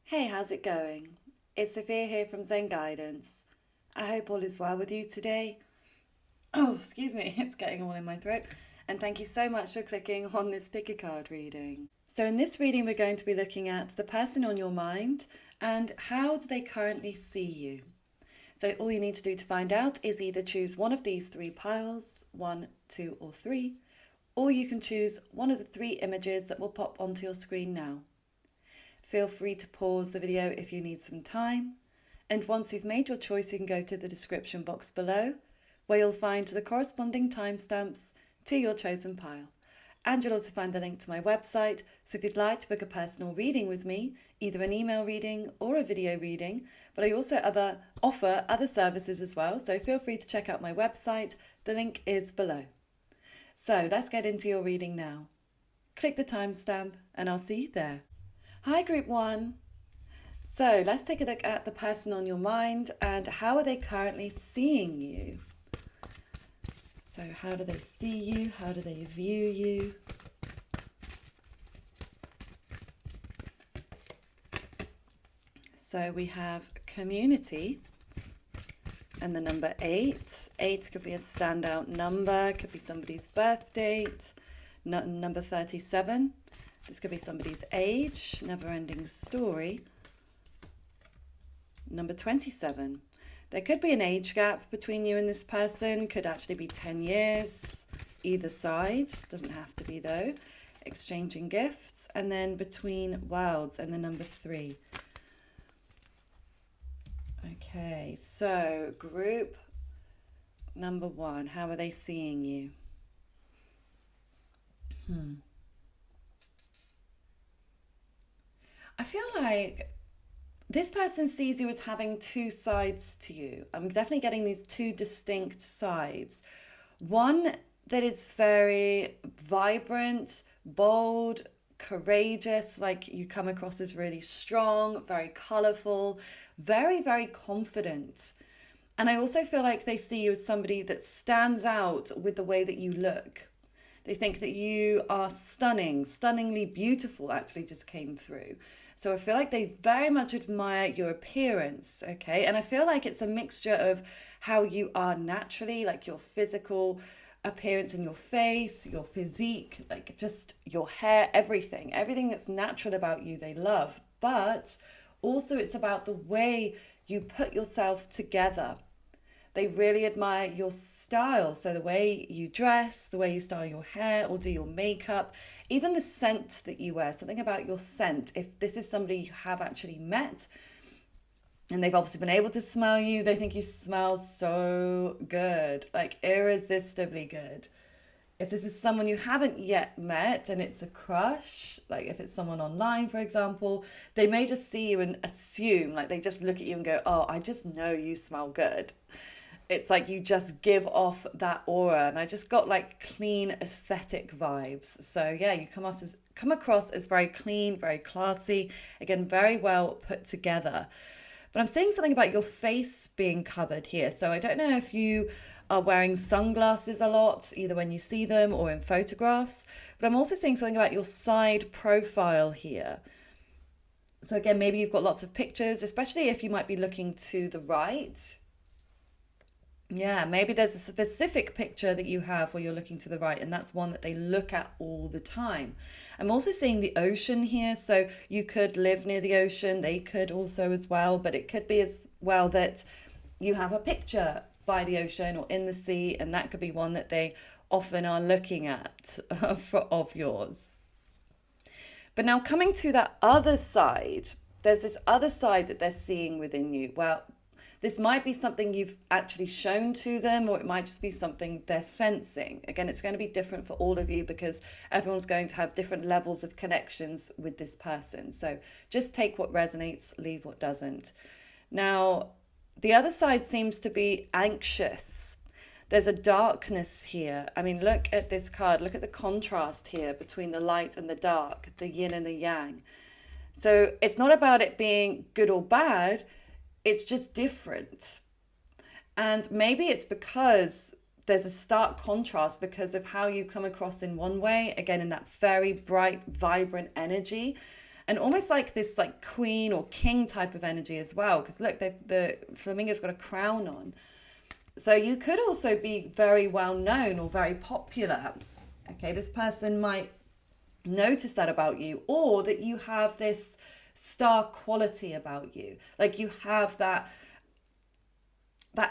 Hey, how's it going? It's Sophia here from Zen Guidance. I hope all is well with you today. Oh, excuse me, it's getting all in my throat. And thank you so much for clicking on this pick a card reading. So, in this reading, we're going to be looking at the person on your mind and how do they currently see you. So, all you need to do to find out is either choose one of these three piles, one, two, or three, or you can choose one of the three images that will pop onto your screen now. Feel free to pause the video if you need some time. And once you've made your choice, you can go to the description box below, where you'll find the corresponding timestamps to your chosen pile. And you'll also find the link to my website, so if you'd like to book a personal reading with me, either an email reading or a video reading, but I also offer other services as well, so feel free to check out my website. The link is below. So let's get into your reading now. Click the timestamp and I'll see you there. Hi, Group 1. So let's take a look at the person on your mind and how are they currently seeing you? So how do they see you? How do they view you? So we have community and the number 8. 8 could be a standout number, could be somebody's birth date. Number 37. This could be somebody's age, never-ending story. Number 27. There could be an age gap between you and this person. Could actually be 10 years, either side. Doesn't have to be though. Exchanging gifts. And then between worlds and the number 3. Okay, so group number 1. How are they seeing you? I feel like this person sees you as having two sides to you. I'm definitely getting these two distinct sides. One that is very vibrant, bold, courageous, like you come across as really strong, very colorful, very, very confident. And I also feel like they see you as somebody that stands out with the way that you look. They think that you are stunning, stunningly beautiful, actually just came through. So I feel like they very much admire your appearance, okay? And I feel like it's a mixture of how you are naturally, like your physical appearance in your face, your physique, like just your hair, everything that's natural about you, they love. But also it's about the way you put yourself together. They really admire your style. So the way you dress, the way you style your hair or do your makeup, even the scent that you wear, something about your scent. If this is somebody you have actually met and they've obviously been able to smell you, they think you smell so good, like irresistibly good. If this is someone you haven't yet met and it's a crush, like if it's someone online, for example, they may just see you and assume, like they just look at you and go, oh, I just know you smell good. It's like you just give off that aura, and I just got like clean aesthetic vibes. So yeah, you come across as very clean, very classy, again very well put together. But I'm seeing something about your face being covered here. So I don't know if you are wearing sunglasses a lot, either when you see them or in photographs, but I'm also seeing something about your side profile here. So again, maybe you've got lots of pictures, especially if you might be looking to the right. Yeah, maybe there's a specific picture that you have where you're looking to the right, and that's one that they look at all the time. I'm also seeing the ocean here, so you could live near the ocean, they could also as well, but it could be as well that you have a picture by the ocean or in the sea, and that could be one that they often are looking at of yours. But now coming to that other side, there's this other side that they're seeing within you. Well, this might be something you've actually shown to them, or it might just be something they're sensing. Again, it's going to be different for all of you because everyone's going to have different levels of connections with this person. So just take what resonates, leave what doesn't. Now, the other side seems to be anxious. There's a darkness here. I mean, look at this card. Look at the contrast here between the light and the dark, the yin and the yang. So it's not about it being good or bad. It's just different. And maybe it's because there's a stark contrast because of how you come across in one way, again, in that very bright, vibrant energy. and almost like this like queen or king type of energy as well. Because look, the flamingo's got a crown on. So you could also be very well known or very popular. Okay, this person might notice that about you, or that you have this star quality about you. Like you have that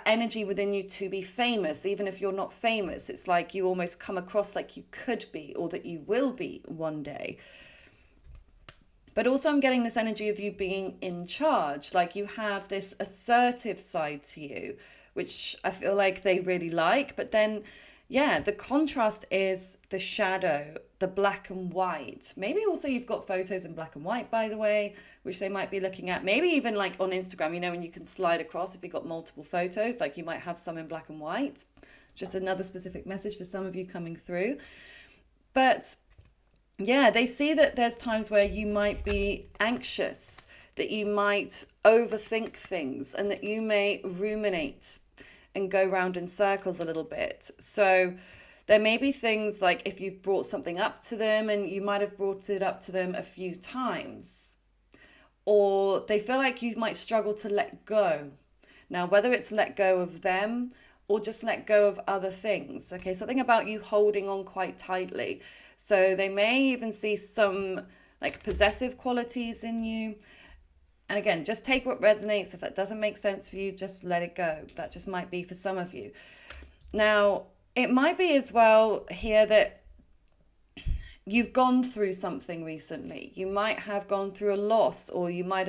energy within you to be famous, even if you're not famous. It's like you almost come across like you could be, or that you will be one day. But also I'm getting this energy of you being in charge. Like you have this assertive side to you, which I feel like they really like. But then, yeah, the contrast is the shadow, the black and white. Maybe also you've got photos in black and white, by the way, which they might be looking at. Maybe even like on Instagram, you know, when you can slide across if you've got multiple photos, like you might have some in black and white. Just another specific message for some of you coming through. But yeah, they see that there's times where you might be anxious, that you might overthink things, and that you may ruminate and go round in circles a little bit. So there may be things like if you've brought something up to them and you might have brought it up to them a few times, or they feel like you might struggle to let go. Now, whether it's let go of them or just let go of other things, okay, something about you holding on quite tightly. So they may even see some like possessive qualities in you. And again, just take what resonates. If that doesn't make sense for you, just let it go. That just might be for some of you. Now, it might be as well here that you've gone through something recently. You might have gone through a loss, or you might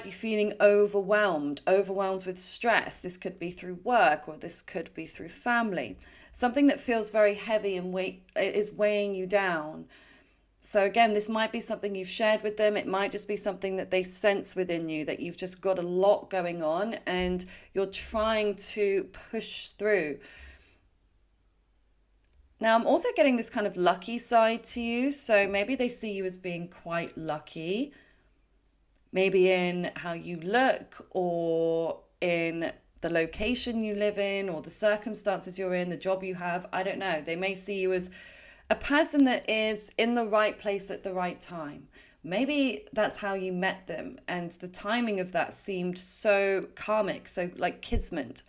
be feeling overwhelmed with stress. This could be through work, or this could be through family. Something that feels very heavy and is weighing you down. So again, this might be something you've shared with them. It might just be something that they sense within you, that you've just got a lot going on and you're trying to push through. Now, I'm also getting this kind of lucky side to you. So maybe they see you as being quite lucky, maybe in how you look, or in the location you live in, or the circumstances you're in, the job you have. I don't know. They may see you as a person that is in the right place at the right time. Maybe that's how you met them, and the timing of that seemed so karmic, so like kismet,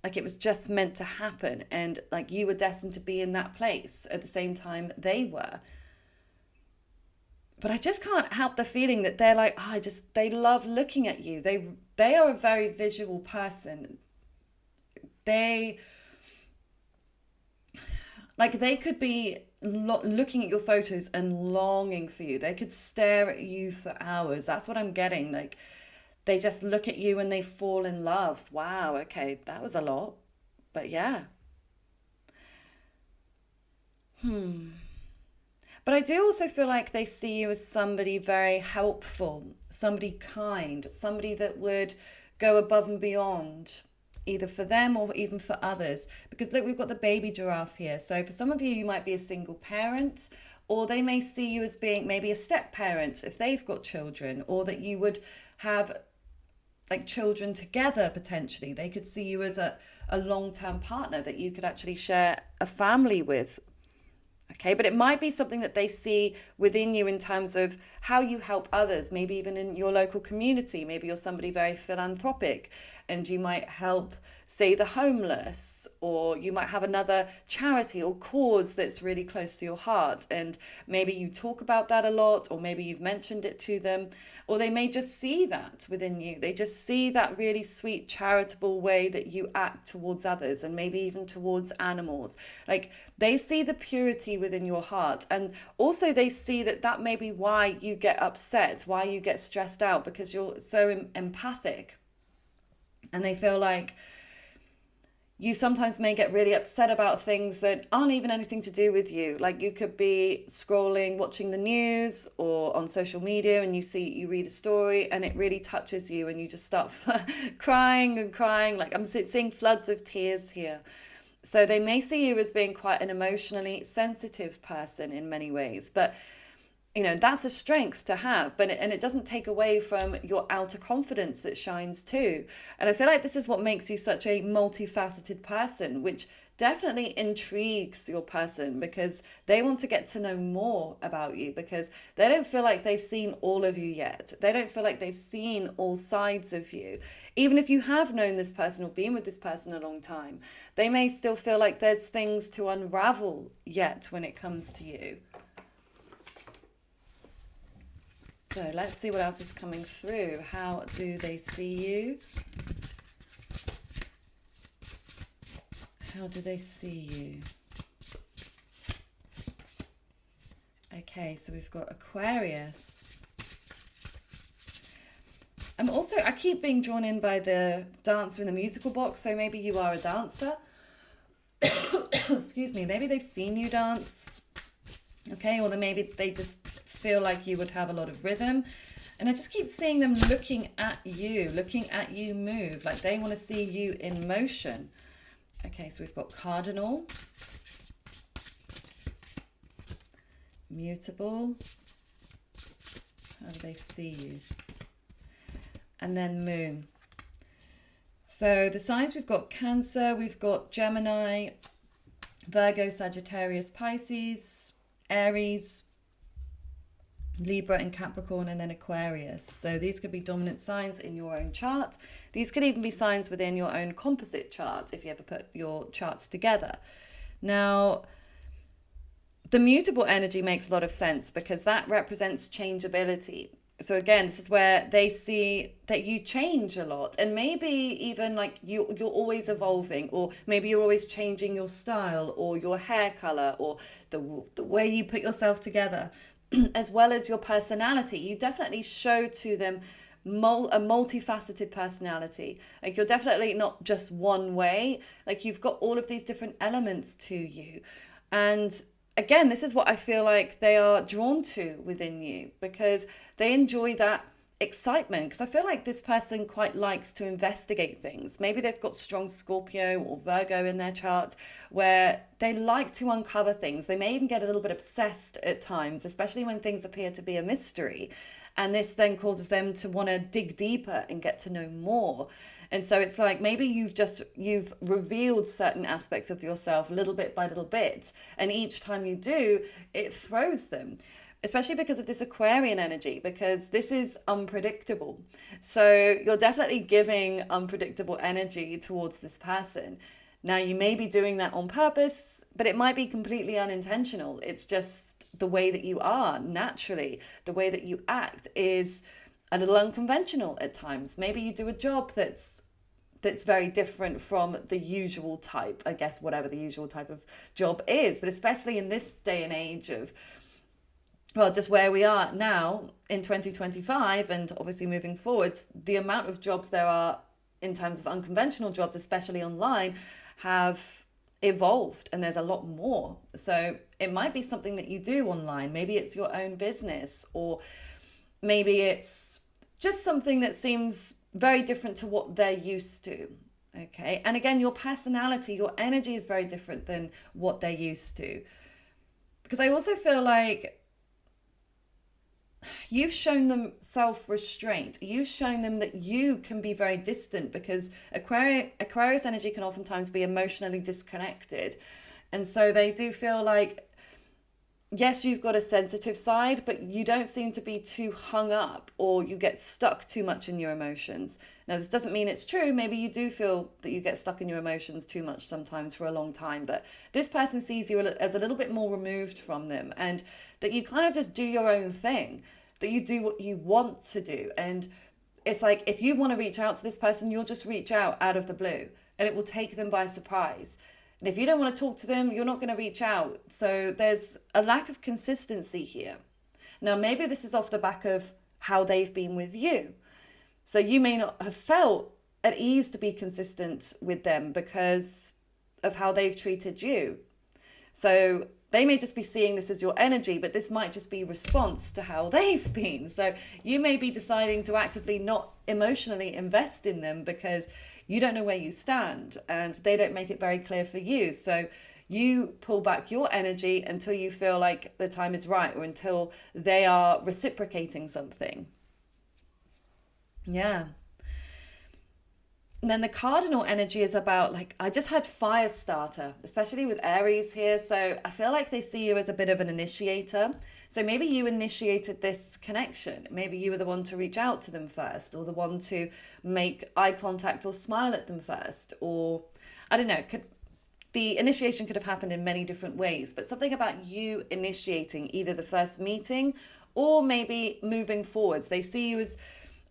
like it was just meant to happen, and like you were destined to be in that place at the same time they were. But I just can't help the feeling that they're like, they love looking at you. They are a very visual person. They could be looking at your photos and longing for you. They could stare at you for hours. That's what I'm getting. Like they just look at you and they fall in love. Wow, okay, that was a lot. But yeah. But I do also feel like they see you as somebody very helpful, somebody kind, somebody that would go above and beyond, either for them or even for others. Because look, we've got the baby giraffe here. So for some of you, you might be a single parent, or they may see you as being maybe a step parent if they've got children, or that you would have like children together potentially. They could see you as a long-term partner that you could actually share a family with. Okay, but it might be something that they see within you in terms of how you help others, maybe even in your local community. Maybe you're somebody very philanthropic and you might help, say, the homeless, or you might have another charity or cause that's really close to your heart. And maybe you talk about that a lot, or maybe you've mentioned it to them, or they may just see that within you. They just see that really sweet, charitable way that you act towards others, and maybe even towards animals. Like they see the purity within your heart. And also they see that may be why you get upset, why you get stressed out, because you're so empathic. And they feel like you sometimes may get really upset about things that aren't even anything to do with you. Like you could be scrolling, watching the news or on social media, and you read a story and it really touches you and you just start crying and crying. Like I'm seeing floods of tears here. So they may see you as being quite an emotionally sensitive person in many ways, but you know, that's a strength to have, and it doesn't take away from your outer confidence that shines too. And I feel like this is what makes you such a multifaceted person, which definitely intrigues your person because they want to get to know more about you, because they don't feel like they've seen all of you yet. They don't feel like they've seen all sides of you. Even if you have known this person or been with this person a long time, they may still feel like there's things to unravel yet when it comes to you. So let's see what else is coming through. How do they see you? How do they see you? Okay, so we've got Aquarius. I keep being drawn in by the dancer in the musical box, so maybe you are a dancer. Excuse me, maybe they've seen you dance. Okay, or then maybe they just feel like you would have a lot of rhythm. And I just keep seeing them looking at you move, like they want to see you in motion. Okay, so we've got Cardinal, Mutable. How do they see you? And then Moon. So the signs, we've got Cancer, we've got Gemini, Virgo, Sagittarius, Pisces, Aries, Libra and Capricorn, and then Aquarius. So these could be dominant signs in your own chart. These could even be signs within your own composite chart if you ever put your charts together. Now, the mutable energy makes a lot of sense because that represents changeability. So again, this is where they see that you change a lot, and maybe even like you're always evolving, or maybe you're always changing your style or your hair color or the way you put yourself together. As well as your personality. You definitely show to them a multifaceted personality. Like you're definitely not just one way. Like you've got all of these different elements to you. And again, this is what I feel like they are drawn to within you, because they enjoy that excitement. Because I feel like this person quite likes to investigate things. Maybe they've got strong Scorpio or Virgo in their chart, where they like to uncover things. They may even get a little bit obsessed at times, especially when things appear to be a mystery. And this then causes them to want to dig deeper and get to know more. And so it's like maybe you've revealed certain aspects of yourself little bit by little bit. And each time you do, it throws them, especially because of this Aquarian energy, because this is unpredictable. So you're definitely giving unpredictable energy towards this person. Now, you may be doing that on purpose, but it might be completely unintentional. It's just the way that you are naturally. The way that you act is a little unconventional at times. Maybe you do a job that's very different from the usual type, I guess, whatever the usual type of job is. But especially in this day and age of, well, just where we are now in 2025 and obviously moving forwards, the amount of jobs there are in terms of unconventional jobs, especially online, have evolved, and there's a lot more. So it might be something that you do online. Maybe it's your own business, or maybe it's just something that seems very different to what they're used to. Okay. And again, your personality, your energy is very different than what they're used to. Because I also feel like you've shown them self-restraint. You've shown them that you can be very distant, because Aquarius energy can oftentimes be emotionally disconnected. And so they do feel like, yes, you've got a sensitive side, but you don't seem to be too hung up, or you get stuck too much in your emotions. Now, this doesn't mean it's true. Maybe you do feel that you get stuck in your emotions too much sometimes for a long time, but this person sees you as a little bit more removed from them, and that you kind of just do your own thing, that you do what you want to do. And it's like, if you want to reach out to this person, you'll just reach out of the blue, and it will take them by surprise. And if you don't want to talk to them, you're not going to reach out. So there's a lack of consistency here. Now, maybe this is off the back of how they've been with you. So you may not have felt at ease to be consistent with them because of how they've treated you. So they may just be seeing this as your energy, but this might just be response to how they've been. So you may be deciding to actively not emotionally invest in them because you don't know where you stand, and they don't make it very clear for you. So you pull back your energy until you feel like the time is right, or until they are reciprocating something. Yeah. And then the cardinal energy is about, like, I just had fire starter, especially with Aries here. So I feel like they see you as a bit of an initiator. So maybe you initiated this connection. Maybe you were the one to reach out to them first, or the one to make eye contact or smile at them first. Or I don't know, the initiation could have happened in many different ways, but something about you initiating either the first meeting or maybe moving forwards. They see you as,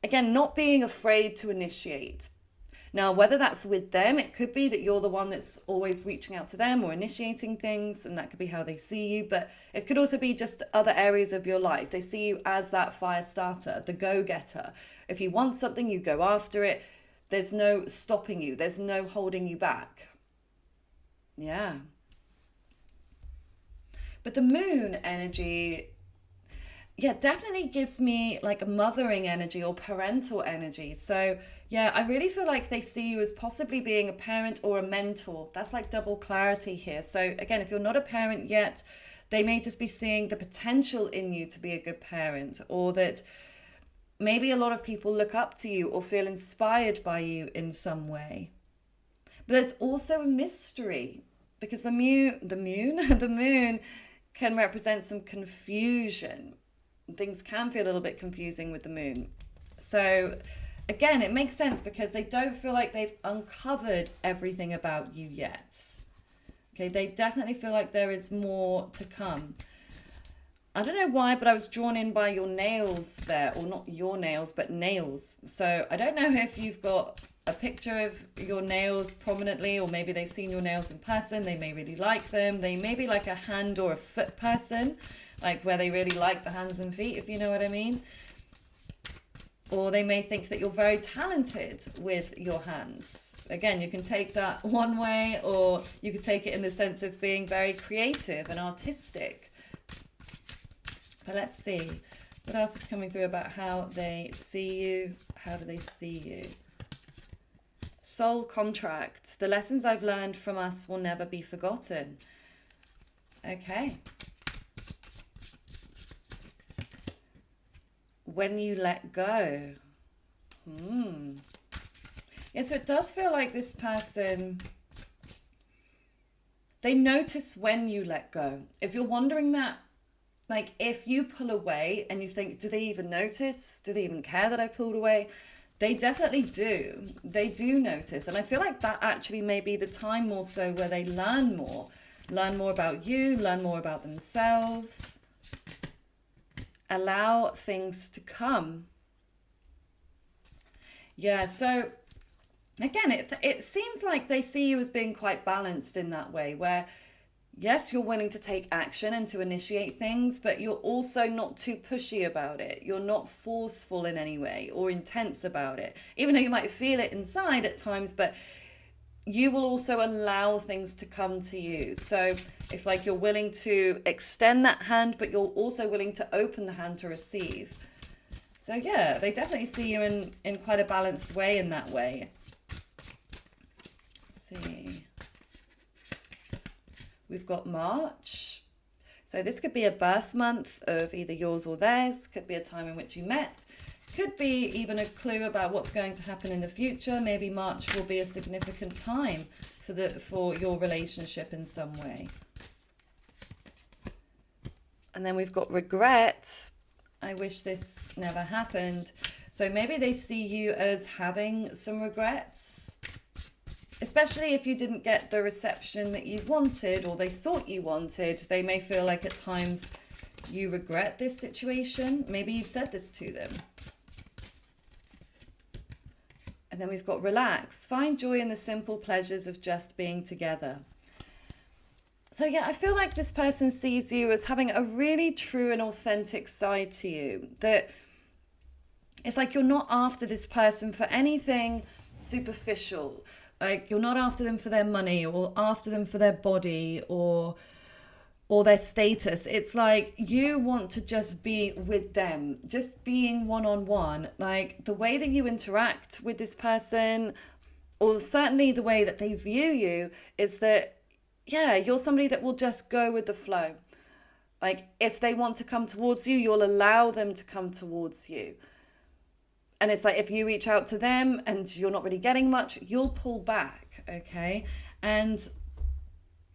again, not being afraid to initiate. Now, whether that's with them, it could be that you're the one that's always reaching out to them or initiating things, and that could be how they see you. But it could also be just other areas of your life. They see you as that fire starter, the go-getter. If you want something, you go after it. There's no stopping you. There's no holding you back. Yeah. But the moon energy, yeah, definitely gives me like a mothering energy or parental energy. So yeah, I really feel like they see you as possibly being a parent or a mentor. That's like double clarity here. So again, if you're not a parent yet, they may just be seeing the potential in you to be a good parent, or that maybe a lot of people look up to you or feel inspired by you in some way. But there's also a mystery, because the moon can represent some confusion. Things can feel a little bit confusing with the moon. So again, it makes sense because they don't feel like they've uncovered everything about you yet. Okay, they definitely feel like there is more to come. I don't know why, but I was drawn in by your nails there, or not your nails, but nails. So I don't know if you've got a picture of your nails prominently, or maybe they've seen your nails in person. They may really like them. They may be like a hand or a foot person, like where they really like the hands and feet, if you know what I mean. Or they may think that you're very talented with your hands. Again, you can take that one way, or you could take it in the sense of being very creative and artistic. But let's see. What else is coming through about how they see you? How do they see you? Soul contract. The lessons I've learned from us will never be forgotten. Okay. When you let go. Yeah, so it does feel like this person, they notice when you let go. If you're wondering that, like if you pull away and you think, do they even notice? Do they even care that I pulled away? They definitely do. They do notice. And I feel like that actually may be the time more so where they learn more about you, learn more about themselves, allow things to come. Yeah, so again, it seems like they see you as being quite balanced in that way, where yes, you're willing to take action and to initiate things, but you're also not too pushy about it. You're not forceful in any way or intense about it, even though you might feel it inside at times, but you will also allow things to come to you. So it's like you're willing to extend that hand, but you're also willing to open the hand to receive. So yeah, they definitely see you in quite a balanced way in that way. Let's see. We've got March. So this could be a birth month of either yours or theirs. Could be a time in which you met. Could be even a clue about what's going to happen in the future. Maybe March will be a significant time for your relationship in some way. And then we've got regret. I wish this never happened. So maybe they see you as having some regrets, especially if you didn't get the reception that you wanted or they thought you wanted. They may feel like at times you regret this situation. Maybe you've said this to them. And then we've got relax. Find joy in the simple pleasures of just being together. So yeah, I feel like this person sees you as having a really true and authentic side to you. That it's like you're not after this person for anything superficial. Like you're not after them for their money or after them for their body or their status. It's like you want to just be with them, just being one-on-one. Like the way that you interact with this person, or certainly the way that they view you, is that, yeah, you're somebody that will just go with the flow. Like if they want to come towards you, you'll allow them to come towards you. And it's like if you reach out to them and you're not really getting much, you'll pull back, okay? And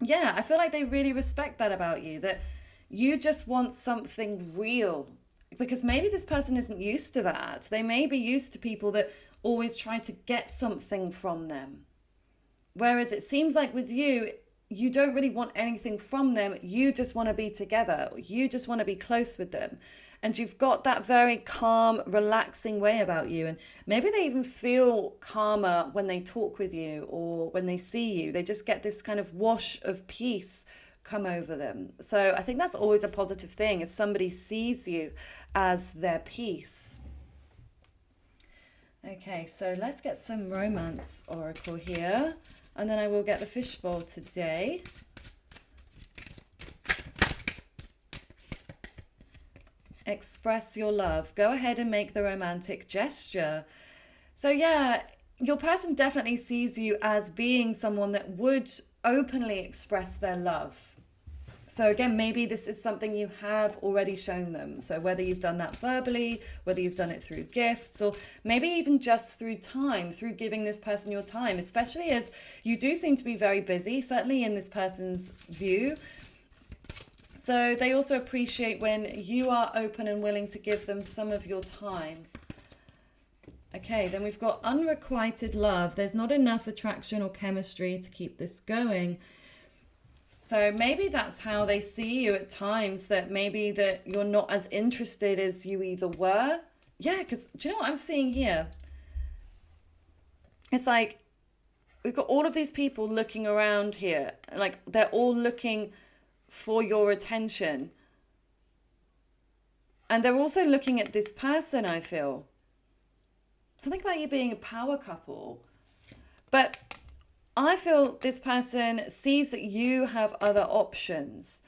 yeah, I feel like they really respect that about you, that you just want something real. Because maybe this person isn't used to that. They may be used to people that always try to get something from them. Whereas it seems like with you, you don't really want anything from them. You just want to be together. You just want to be close with them. And you've got that very calm, relaxing way about you. And maybe they even feel calmer when they talk with you or when they see you. They just get this kind of wash of peace come over them. So I think that's always a positive thing if somebody sees you as their peace. Okay, so let's get some romance oracle here. And then I will get the fishbowl today. Express your love. Go ahead and make the romantic gesture. So yeah, your person definitely sees you as being someone that would openly express their love. So again, maybe this is something you have already shown them. So whether you've done that verbally, whether you've done it through gifts, or maybe even just through time, through giving this person your time, especially as you do seem to be very busy, certainly in this person's view. So they also appreciate when you are open and willing to give them some of your time. Okay, then we've got unrequited love. There's not enough attraction or chemistry to keep this going. So maybe that's how they see you at times, that maybe that you're not as interested as you either were. Yeah, because do you know what I'm seeing here? It's like we've got all of these people looking around here. Like they're all looking for your attention. And they're also looking at this person, I feel. Something about you being a power couple. But I feel this person sees that you have other options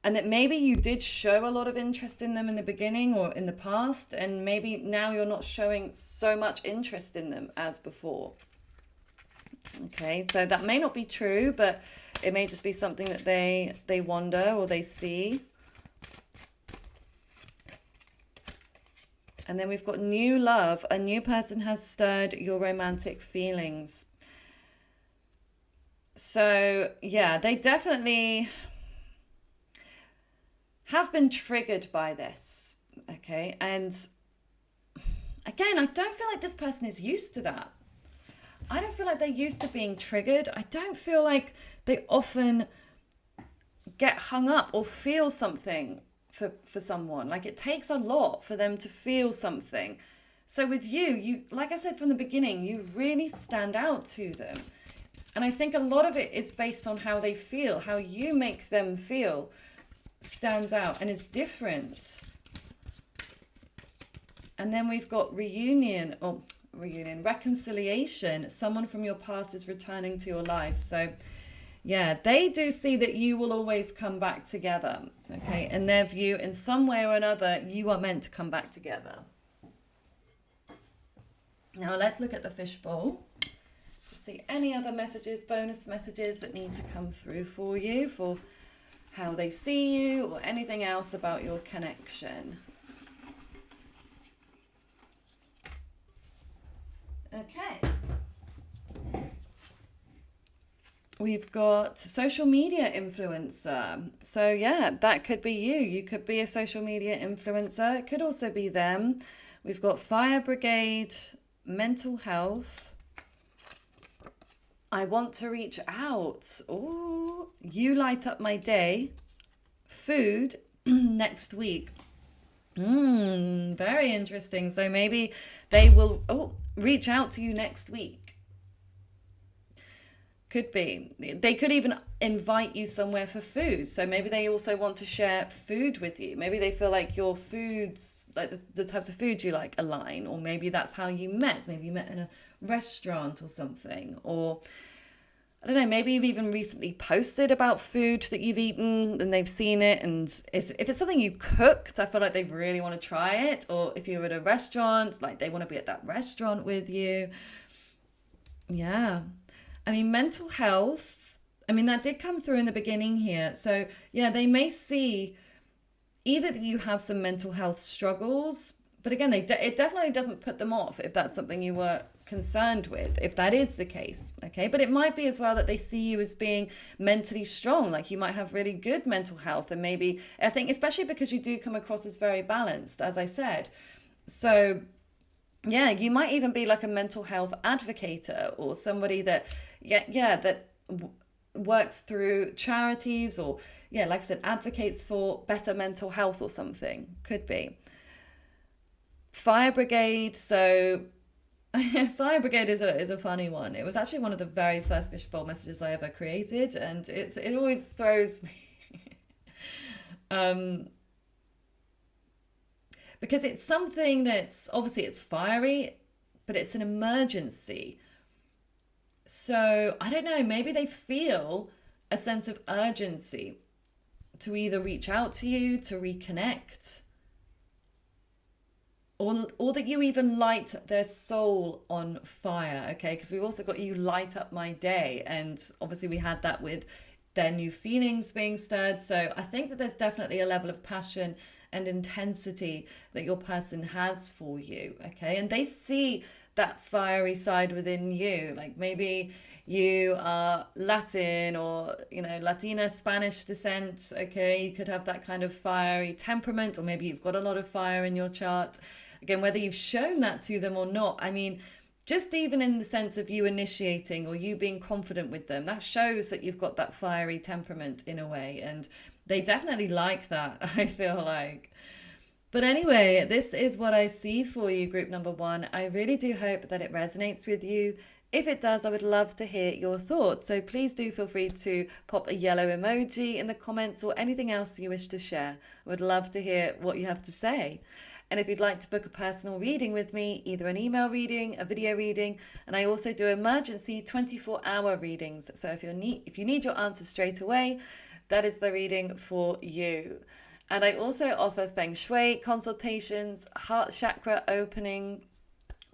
and that maybe you did show a lot of interest in them in the beginning or in the past, and maybe now you're not showing so much interest in them as before. Okay, so that may not be true, but it may just be something that they wonder or they see. And then we've got new love. A new person has stirred your romantic feelings. So, yeah, they definitely have been triggered by this, okay? And again, I don't feel like this person is used to that. I don't feel like they're used to being triggered. I don't feel like they often get hung up or feel something for someone. Like it takes a lot for them to feel something. So with you, like I said from the beginning, you really stand out to them. And I think a lot of it is based on how they feel, how you make them feel stands out and is different. And then we've got reconciliation. Someone from your past is returning to your life. So yeah, they do see that you will always come back together. Okay, in their view, in some way or another, you are meant to come back together. Now let's look at the fishbowl. See any other messages, bonus messages that need to come through for you, for how they see you or anything else about your connection. Okay. We've got social media influencer. So yeah, that could be you. You could be a social media influencer. It could also be them. We've got fire brigade, mental health. I want to reach out. Oh, you light up my day. Food next week. Very interesting. So maybe they will reach out to you next week. Could be. They could even invite you somewhere for food. So maybe they also want to share food with you. Maybe they feel like your foods, like the types of foods you like, align. Or maybe that's how you met. Maybe you met in a restaurant or something. Or I don't know, maybe you've even recently posted about food that you've eaten and they've seen it. And if it's something you cooked, I feel like they really want to try it. Or if you're at a restaurant, like they want to be at that restaurant with you. Yeah. I mean, mental health, I mean, that did come through in the beginning here. So, yeah, they may see either that you have some mental health struggles, But again, it definitely doesn't put them off if that's something you were concerned with, if that is the case. Okay. But it might be as well that they see you as being mentally strong, like you might have really good mental health. And maybe, I think, especially because you do come across as very balanced, as I said. So, yeah, you might even be like a mental health advocate or somebody that, that works through charities or, yeah, like I said, advocates for better mental health or something. Could be. Fire brigade. So fire brigade is a funny one. It was actually one of the very first fishbowl messages I ever created, and it always throws me um, because it's something that's obviously it's fiery, but it's an emergency. So I don't know. Maybe they feel a sense of urgency to either reach out to you to reconnect, or that you even light their soul on fire. Okay, because we've also got you light up my day, and obviously we had that with their new feelings being stirred. So I think that there's definitely a level of passion and intensity that your person has for you. Okay, and they see that fiery side within you. Like maybe you are Latin or, Latina, Spanish descent. Okay, you could have that kind of fiery temperament, or maybe you've got a lot of fire in your chart. Again, whether you've shown that to them or not, I mean, just even in the sense of you initiating or you being confident with them, that shows that you've got that fiery temperament in a way. And they definitely like that, I feel like. But anyway, this is what I see for you, group number one. I really do hope that it resonates with you. If it does, I would love to hear your thoughts. So please do feel free to pop a yellow emoji in the comments or anything else you wish to share. I would love to hear what you have to say. And if you'd like to book a personal reading with me, either an email reading, a video reading, and I also do emergency 24-hour readings. So if you need your answer straight away, that is the reading for you. And I also offer feng shui consultations, heart chakra opening,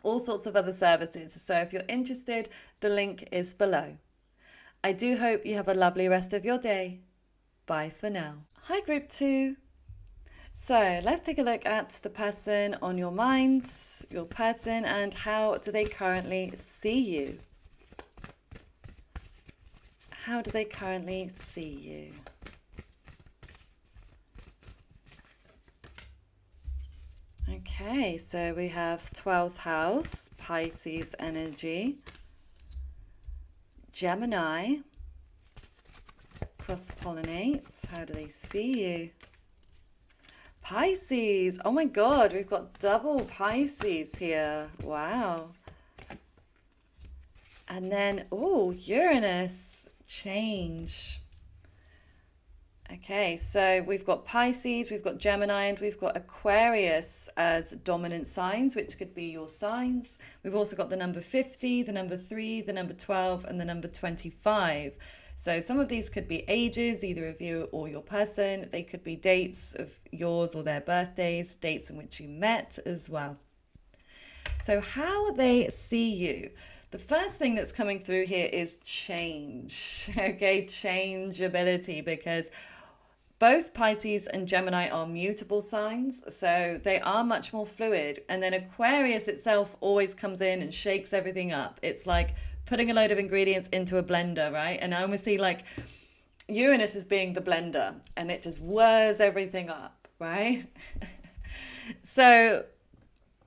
all sorts of other services. So if you're interested, the link is below. I do hope you have a lovely rest of your day. Bye for now. Hi, group 2. So let's take a look at the person on your mind, your person, and how do they currently see you? How do they currently see you? Okay, so we have 12th house, Pisces energy, Gemini, cross-pollinate. How do they see you? Pisces. Oh my God, we've got double Pisces here. Wow. And then, Uranus, change. Okay, so we've got Pisces, we've got Gemini, and we've got Aquarius as dominant signs, which could be your signs. We've also got the number 50, the number 3, the number 12, and the number 25. So some of these could be ages, either of you or your person. They could be dates of yours or their birthdays, dates in which you met as well. So how they see you. The first thing that's coming through here is change. Okay, changeability, because both Pisces and Gemini are mutable signs, so they are much more fluid. And then Aquarius itself always comes in and shakes everything up. It's like putting a load of ingredients into a blender, right? And I almost see like Uranus as being the blender, and it just whirs everything up, right? So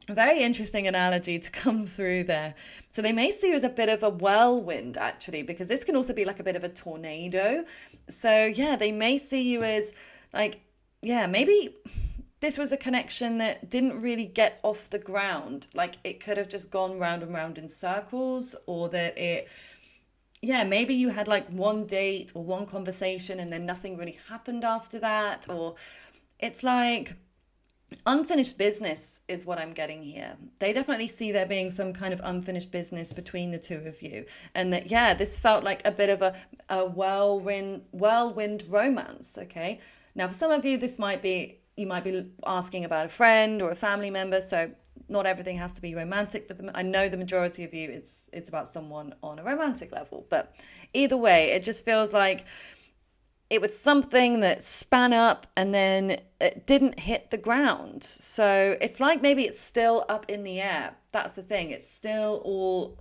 very interesting analogy to come through there. So they may see you as a bit of a whirlwind, actually, because this can also be like a bit of a tornado. So yeah, they may see you as like, yeah, maybe this was a connection that didn't really get off the ground. Like it could have just gone round and round in circles, or that maybe you had like one date or one conversation and then nothing really happened after that. Or it's like unfinished business is what I'm getting here. They definitely see there being some kind of unfinished business between the two of you. And that, yeah, this felt like a bit of a whirlwind romance, okay? Now, for some of you, you might be asking about a friend or a family member, so not everything has to be romantic for them. I know the majority of you, it's about someone on a romantic level. But either way, it just feels like it was something that span up and then it didn't hit the ground. So it's like maybe it's still up in the air. That's the thing. It's still all,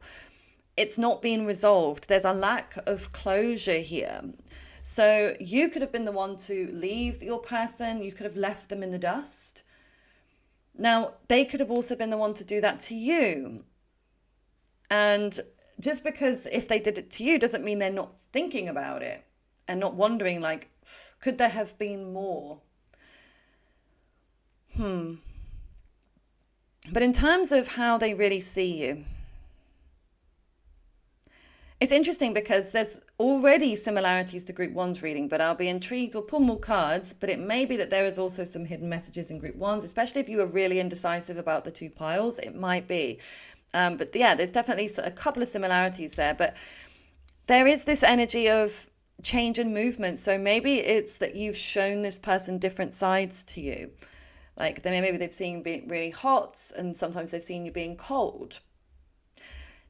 it's not being resolved. There's a lack of closure here. So you could have been the one to leave your person. You could have left them in the dust. Now, they could have also been the one to do that to you. And just because if they did it to you doesn't mean they're not thinking about it and not wondering, like, could there have been more? But in terms of how they really see you, it's interesting because there's already similarities to Group 1's reading, but I'll be intrigued. We'll pull more cards, but it may be that there is also some hidden messages in Group 1's, especially if you were really indecisive about the two piles. It might be. But yeah, there's definitely a couple of similarities there. But there is this energy of change and movement. So maybe it's that you've shown this person different sides to you. Like maybe they've seen you being really hot and sometimes they've seen you being cold.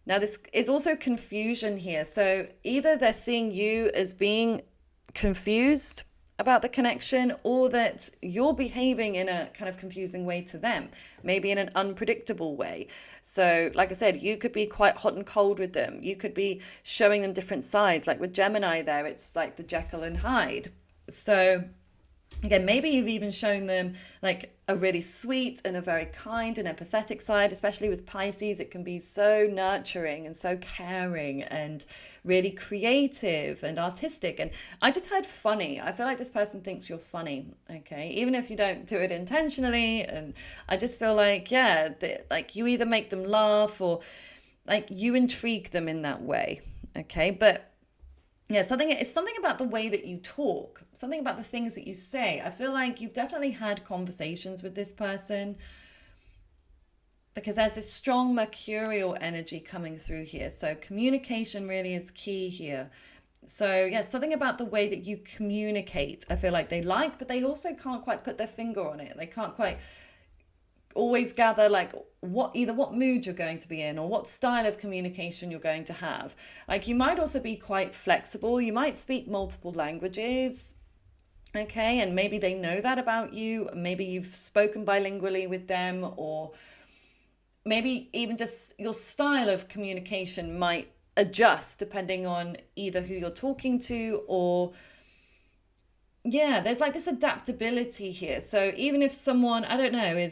Now, this is also confusion here. So either they're seeing you as being confused about the connection or that you're behaving in a kind of confusing way to them, maybe in an unpredictable way. So like I said, you could be quite hot and cold with them. You could be showing them different sides. Like with Gemini there, it's like the Jekyll and Hyde. So again, maybe you've even shown them like a really sweet and a very kind and empathetic side, especially with Pisces. It can be so nurturing and so caring and really creative and artistic. And I just heard funny. I feel like this person thinks you're funny, okay? Even if you don't do it intentionally. And I just feel like, yeah, like you either make them laugh or like you intrigue them in that way, okay? But yeah, it's something about the way that you talk, something about the things that you say. I feel like you've definitely had conversations with this person because there's this strong mercurial energy coming through here. So communication really is key here. So yeah, something about the way that you communicate, I feel like they like, but they also can't quite put their finger on it. They can't quite always gather like what mood you're going to be in or what style of communication you're going to have. Like you might also be quite flexible. You might speak multiple languages, okay, and maybe they know that about you. Maybe you've spoken bilingually with them, or maybe even just your style of communication might adjust depending on either who you're talking to or yeah, there's like this adaptability here. So even if someone, I don't know,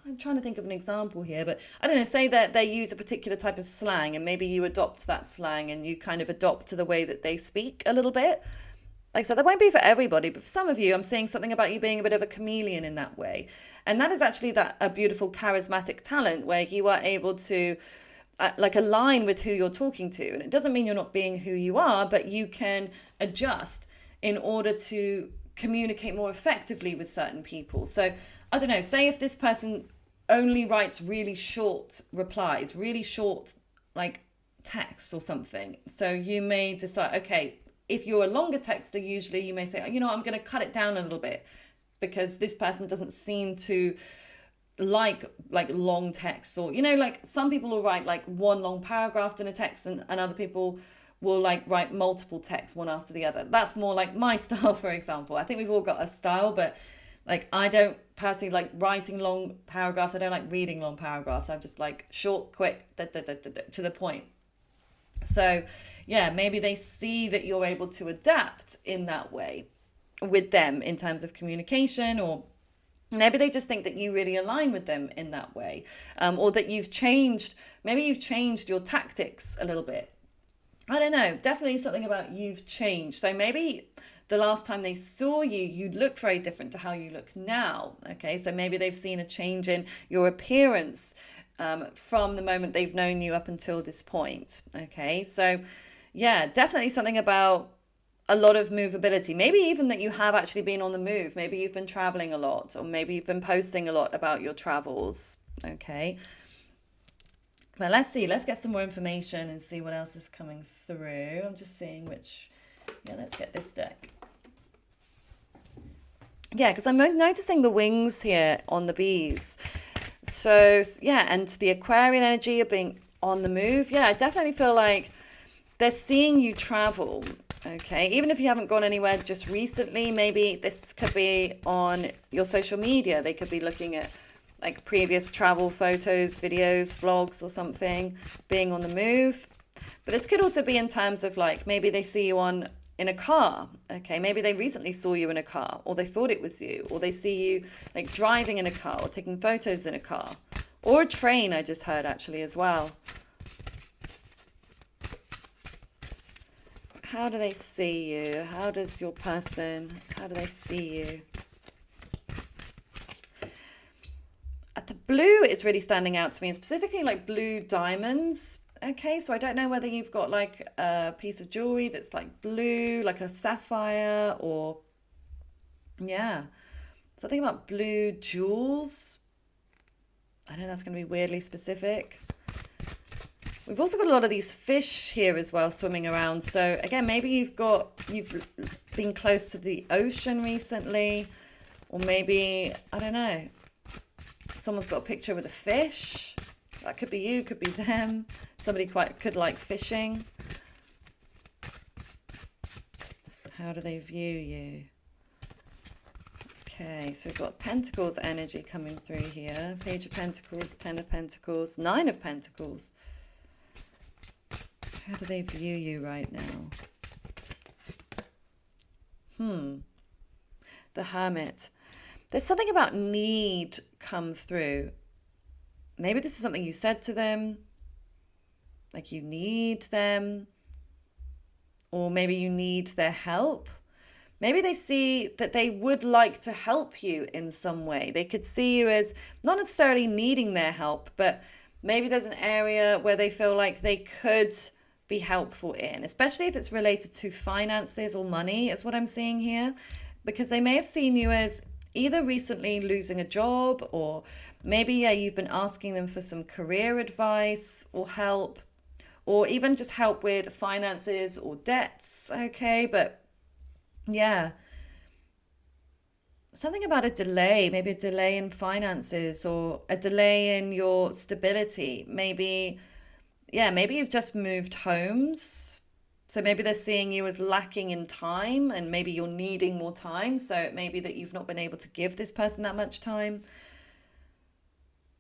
I'm trying to think of an example here, but I don't know, say that they use a particular type of slang and maybe you adopt that slang and you kind of adopt to the way that they speak a little bit. Like I said, that won't be for everybody, but for some of you, I'm seeing something about you being a bit of a chameleon in that way. And that is actually a beautiful charismatic talent where you are able to like align with who you're talking to. And it doesn't mean you're not being who you are, but you can adjust in order to communicate more effectively with certain people. So I don't know, say if this person only writes really short replies, really short like texts or something. So you may decide, okay, if you're a longer texter, usually you may say, you know, I'm going to cut it down a little bit because this person doesn't seem to like long texts, or, you know, like some people will write like one long paragraph in a text and other people will like write multiple texts one after the other. That's more like my style, for example. I think we've all got a style, but like I don't personally like writing long paragraphs. I don't like reading long paragraphs. I'm just like short, quick, to the point. So yeah, maybe they see that you're able to adapt in that way with them in terms of communication, or maybe they just think that you really align with them in that way, or that maybe you've changed your tactics a little bit. I don't know, definitely something about you've changed. So maybe the last time they saw you, you looked very different to how you look now. Okay, so maybe they've seen a change in your appearance from the moment they've known you up until this point. Okay, so yeah, definitely something about a lot of movability. Maybe even that you have actually been on the move. Maybe you've been traveling a lot, or maybe you've been posting a lot about your travels. Okay. Well, let's get some more information and see what else is coming through. I'm just seeing let's get this deck. Yeah, because I'm noticing the wings here on the bees. So, yeah, and the Aquarian energy of being on the move. Yeah, I definitely feel like they're seeing you travel. Okay, even if you haven't gone anywhere just recently, maybe this could be on your social media. They could be looking at like previous travel photos, videos, vlogs, or something, being on the move. But this could also be in terms of like maybe they see you on in a car. Okay, maybe they recently saw you in a car, or they thought it was you, or they see you like driving in a car or taking photos in a car, or a train. I just heard actually as well. How do they see you? How do they see you? The blue is really standing out to me, and specifically like blue diamonds. Okay, so I don't know whether you've got like a piece of jewelry that's like blue, like a sapphire, or yeah, something about blue jewels. I know that's going to be weirdly specific. We've also got a lot of these fish here as well swimming around. So again, maybe you've been close to the ocean recently, or maybe, I don't know, someone's got a picture with a fish. That could be you, could be them. Somebody could like fishing. How do they view you? Okay, so we've got Pentacles energy coming through here. Page of Pentacles, Ten of Pentacles, Nine of Pentacles. How do they view you right now? The Hermit. There's something about need come through. Maybe this is something you said to them, like you need them, or maybe you need their help. Maybe they see that they would like to help you in some way. They could see you as not necessarily needing their help, but maybe there's an area where they feel like they could be helpful in, especially if it's related to finances or money, is what I'm seeing here, because they may have seen you as either recently losing a job, or maybe, yeah, you've been asking them for some career advice or help, or even just help with finances or debts. Okay, but yeah, something about a delay, maybe a delay in finances or a delay in your stability. Maybe, yeah, maybe you've just moved homes. So maybe they're seeing you as lacking in time, and maybe you're needing more time. So it may be that you've not been able to give this person that much time.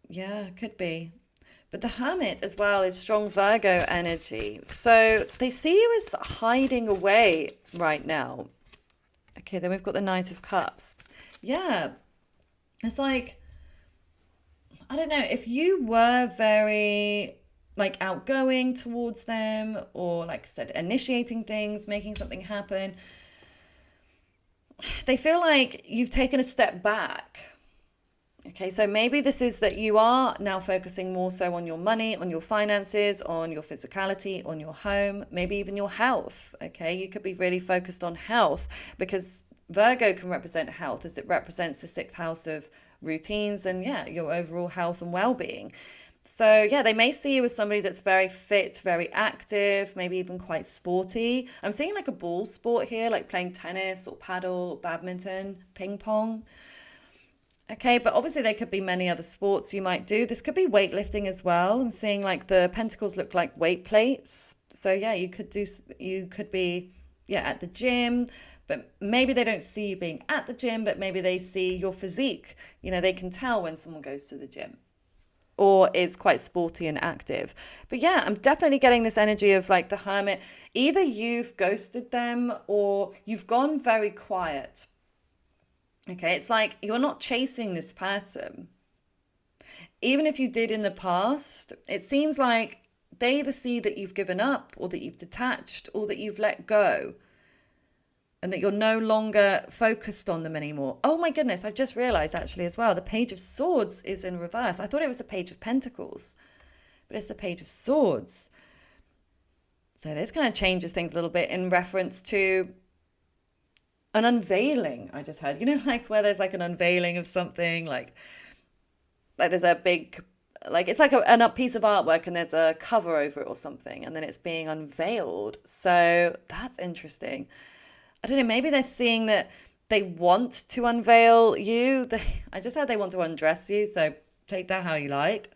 Yeah, could be. But the Hermit as well is strong Virgo energy. So they see you as hiding away right now. Okay, then we've got the Knight of Cups. Yeah, it's like, I don't know, if you were very like outgoing towards them, or like I said, initiating things, making something happen, they feel like you've taken a step back. Okay, so maybe this is that you are now focusing more so on your money, on your finances, on your physicality, on your home, maybe even your health. Okay, you could be really focused on health, because Virgo can represent health, as it represents the sixth house of routines and, yeah, your overall health and well-being. So, yeah, they may see you as somebody that's very fit, very active, maybe even quite sporty. I'm seeing like a ball sport here, like playing tennis or paddle or badminton, ping pong. Okay, but obviously there could be many other sports you might do. This could be weightlifting as well. I'm seeing like the pentacles look like weight plates. So yeah, you could be, yeah, at the gym, but maybe they don't see you being at the gym, but maybe they see your physique. You know, they can tell when someone goes to the gym or is quite sporty and active. But yeah, I'm definitely getting this energy of like the Hermit. Either you've ghosted them or you've gone very quiet. Okay, it's like you're not chasing this person. Even if you did in the past, it seems like they either see that you've given up, or that you've detached, or that you've let go, and that you're no longer focused on them anymore. Oh my goodness, I've just realized actually as well, the Page of Swords is in reverse. I thought it was the Page of Pentacles, but it's the Page of Swords. So this kind of changes things a little bit in reference to an unveiling. I just heard, you know, like where there's like an unveiling of something, like there's a big, like it's like an up piece of artwork and there's a cover over it or something, and then it's being unveiled. So that's interesting. I don't know, maybe they're seeing that they want to unveil you. I just heard they want to undress you, so take that how you like.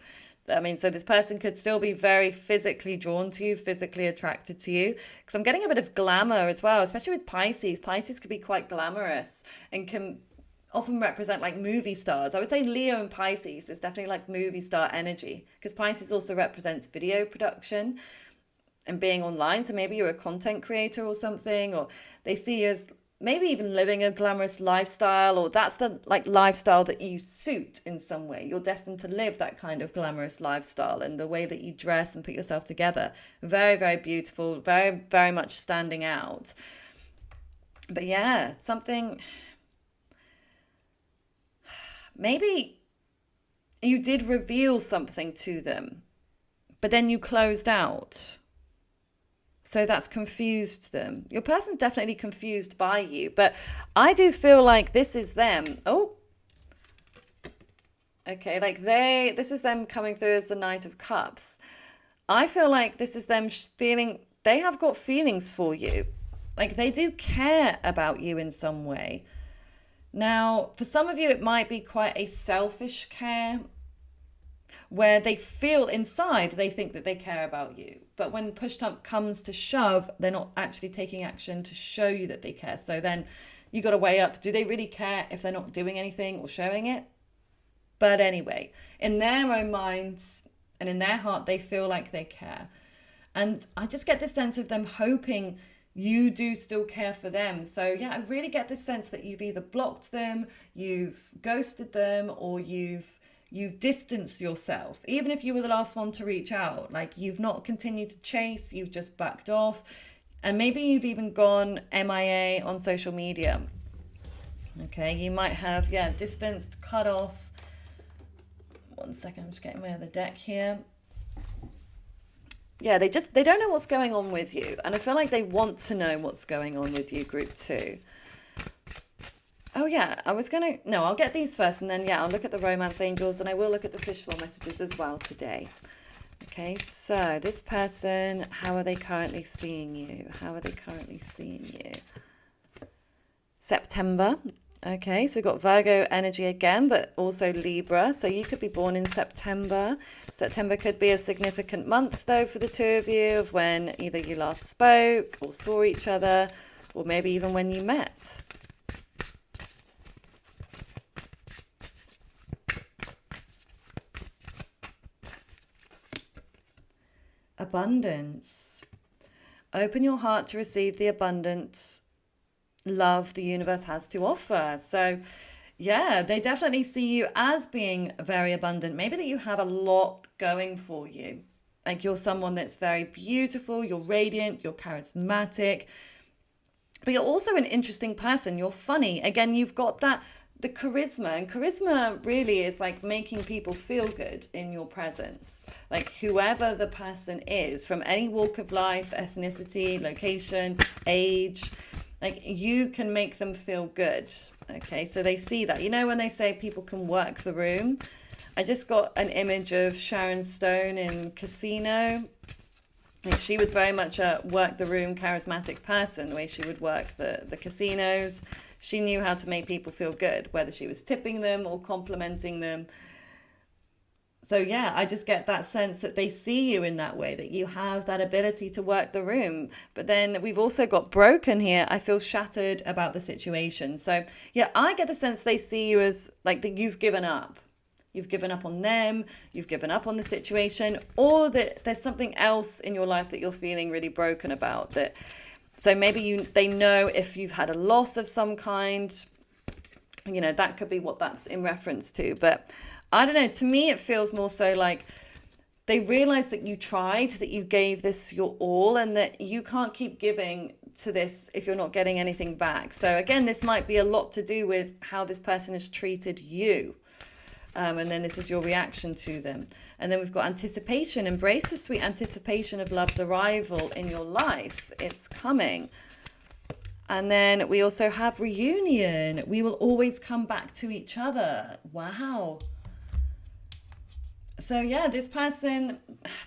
I mean, so this person could still be very physically drawn to you, physically attracted to you. Because I'm getting a bit of glamour as well, especially with Pisces. Pisces could be quite glamorous and can often represent like movie stars. I would say Leo and Pisces is definitely like movie star energy, because Pisces also represents video production and being online. So maybe you're a content creator or something, or they see you as maybe even living a glamorous lifestyle, or that's the like lifestyle that you suit in some way. You're destined to live that kind of glamorous lifestyle, and the way that you dress and put yourself together, very, very beautiful, very, very much standing out. But yeah, something, maybe you did reveal something to them, but then you closed out. So that's confused them. Your person's definitely confused by you, but I do feel like this is them. Oh, okay. Like this is them coming through as the Knight of Cups. I feel like this is them feeling, they have got feelings for you. Like they do care about you in some way. Now, for some of you, it might be quite a selfish care, where they feel inside they think that they care about you, but when push comes to shove, they're not actually taking action to show you that they care. So then you got to weigh up, do they really care if they're not doing anything or showing it? But anyway, in their own minds and in their heart, they feel like they care. And I just get this sense of them hoping you do still care for them. So yeah, I really get this sense that you've either blocked them, you've ghosted them, or you've distanced yourself. Even if you were the last one to reach out, like you've not continued to chase, you've just backed off. And maybe you've even gone MIA on social media. Okay, you might have, distanced, cut off. 1 second, I'm just getting my other deck here. Yeah, they don't know what's going on with you. And I feel like they want to know what's going on with you, group 2. Oh yeah, I'll get these first, and then I'll look at the romance angels, and I will look at the fishbowl messages as well today. Okay, so this person, how are they currently seeing you? How are they currently seeing you? September. Okay, so we've got Virgo energy again, but also Libra. So you could be born in September. September could be a significant month, though, for the two of you, of when either you last spoke or saw each other, or maybe even when you met. Abundance. Open your heart to receive the abundance love the universe has to offer. So yeah, they definitely see you as being very abundant. Maybe that you have a lot going for you. Like you're someone that's very beautiful, you're radiant, you're charismatic, but you're also an interesting person. You're funny. Again, you've got the charisma, and charisma really is like making people feel good in your presence. Like whoever the person is, from any walk of life, ethnicity, location, age, like you can make them feel good. Okay, so they see that. You know, when they say people can work the room, I just got an image of Sharon Stone in Casino. Like she was very much a work the room, charismatic person, the way she would work the casinos. She knew how to make people feel good, whether she was tipping them or complimenting them. So yeah, I just get that sense that they see you in that way, that you have that ability to work the room. But then we've also got broken here. I feel shattered about the situation. So yeah, I get the sense they see you as like that you've given up. You've given up on them, you've given up on the situation, or that there's something else in your life that you're feeling really broken about. That so maybe they know if you've had a loss of some kind, you know, that could be what that's in reference to. But I don't know, to me it feels more so like they realize that you tried, that you gave this your all, and that you can't keep giving to this if you're not getting anything back. So again, this might be a lot to do with how this person has treated you. And then this is your reaction to them. And then we've got anticipation. Embrace the sweet anticipation of love's arrival in your life. It's coming. And then we also have reunion. We will always come back to each other. Wow. So yeah, this person,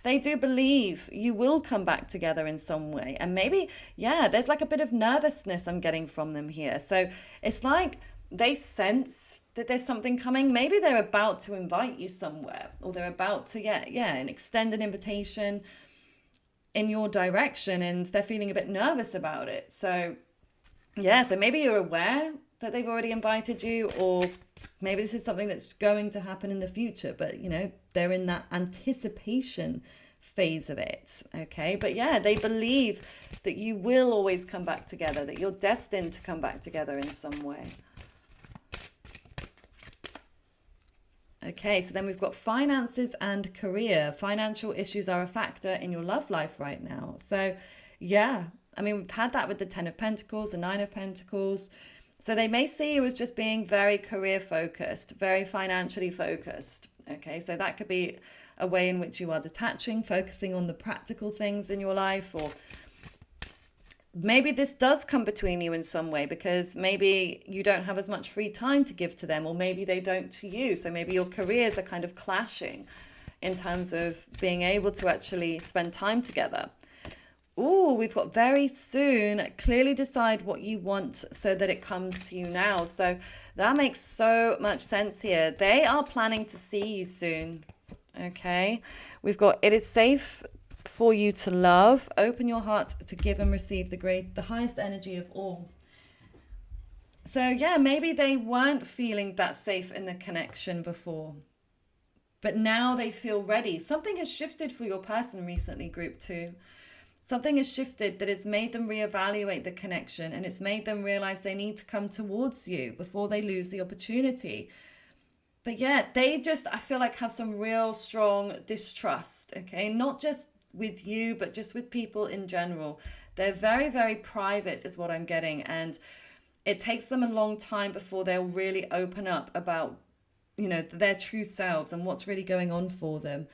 they do believe you will come back together in some way. And maybe, yeah, there's like a bit of nervousness I'm getting from them here. So it's like they sense that there's something coming. Maybe they're about to invite you somewhere, or they're about to get, and extend an invitation in your direction, and they're feeling a bit nervous about it. So yeah, so maybe you're aware that they've already invited you, or maybe this is something that's going to happen in the future, but they're in that anticipation phase of it. Okay, but yeah, they believe that you will always come back together, that you're destined to come back together in some way. Okay, so then we've got finances and career. Financial issues are a factor in your love life right now. So yeah, I mean, we've had that with the 10 of Pentacles, the 9 of Pentacles. So they may see you as just being very career focused, very financially focused. Okay, so that could be a way in which you are detaching, focusing on the practical things in your life, or maybe this does come between you in some way because maybe you don't have as much free time to give to them, or maybe they don't to you. So maybe your careers are kind of clashing in terms of being able to actually spend time together. Oh, we've got very soon. Clearly decide what you want so that it comes to you now. So that makes so much sense here. They are planning to see you soon. Okay, we've got it is safe for you to love. Open your heart to give and receive the highest energy of all. So yeah, maybe they weren't feeling that safe in the connection before, but now they feel ready. Something has shifted for your person recently, group 2. Something has shifted that has made them reevaluate the connection, and it's made them realize they need to come towards you before they lose the opportunity. But yeah, they just, I feel like, have some real strong distrust, okay? Not just with you, but just with people in general. They're very, very private is what I'm getting. And it takes them a long time before they'll really open up about, their true selves and what's really going on for them.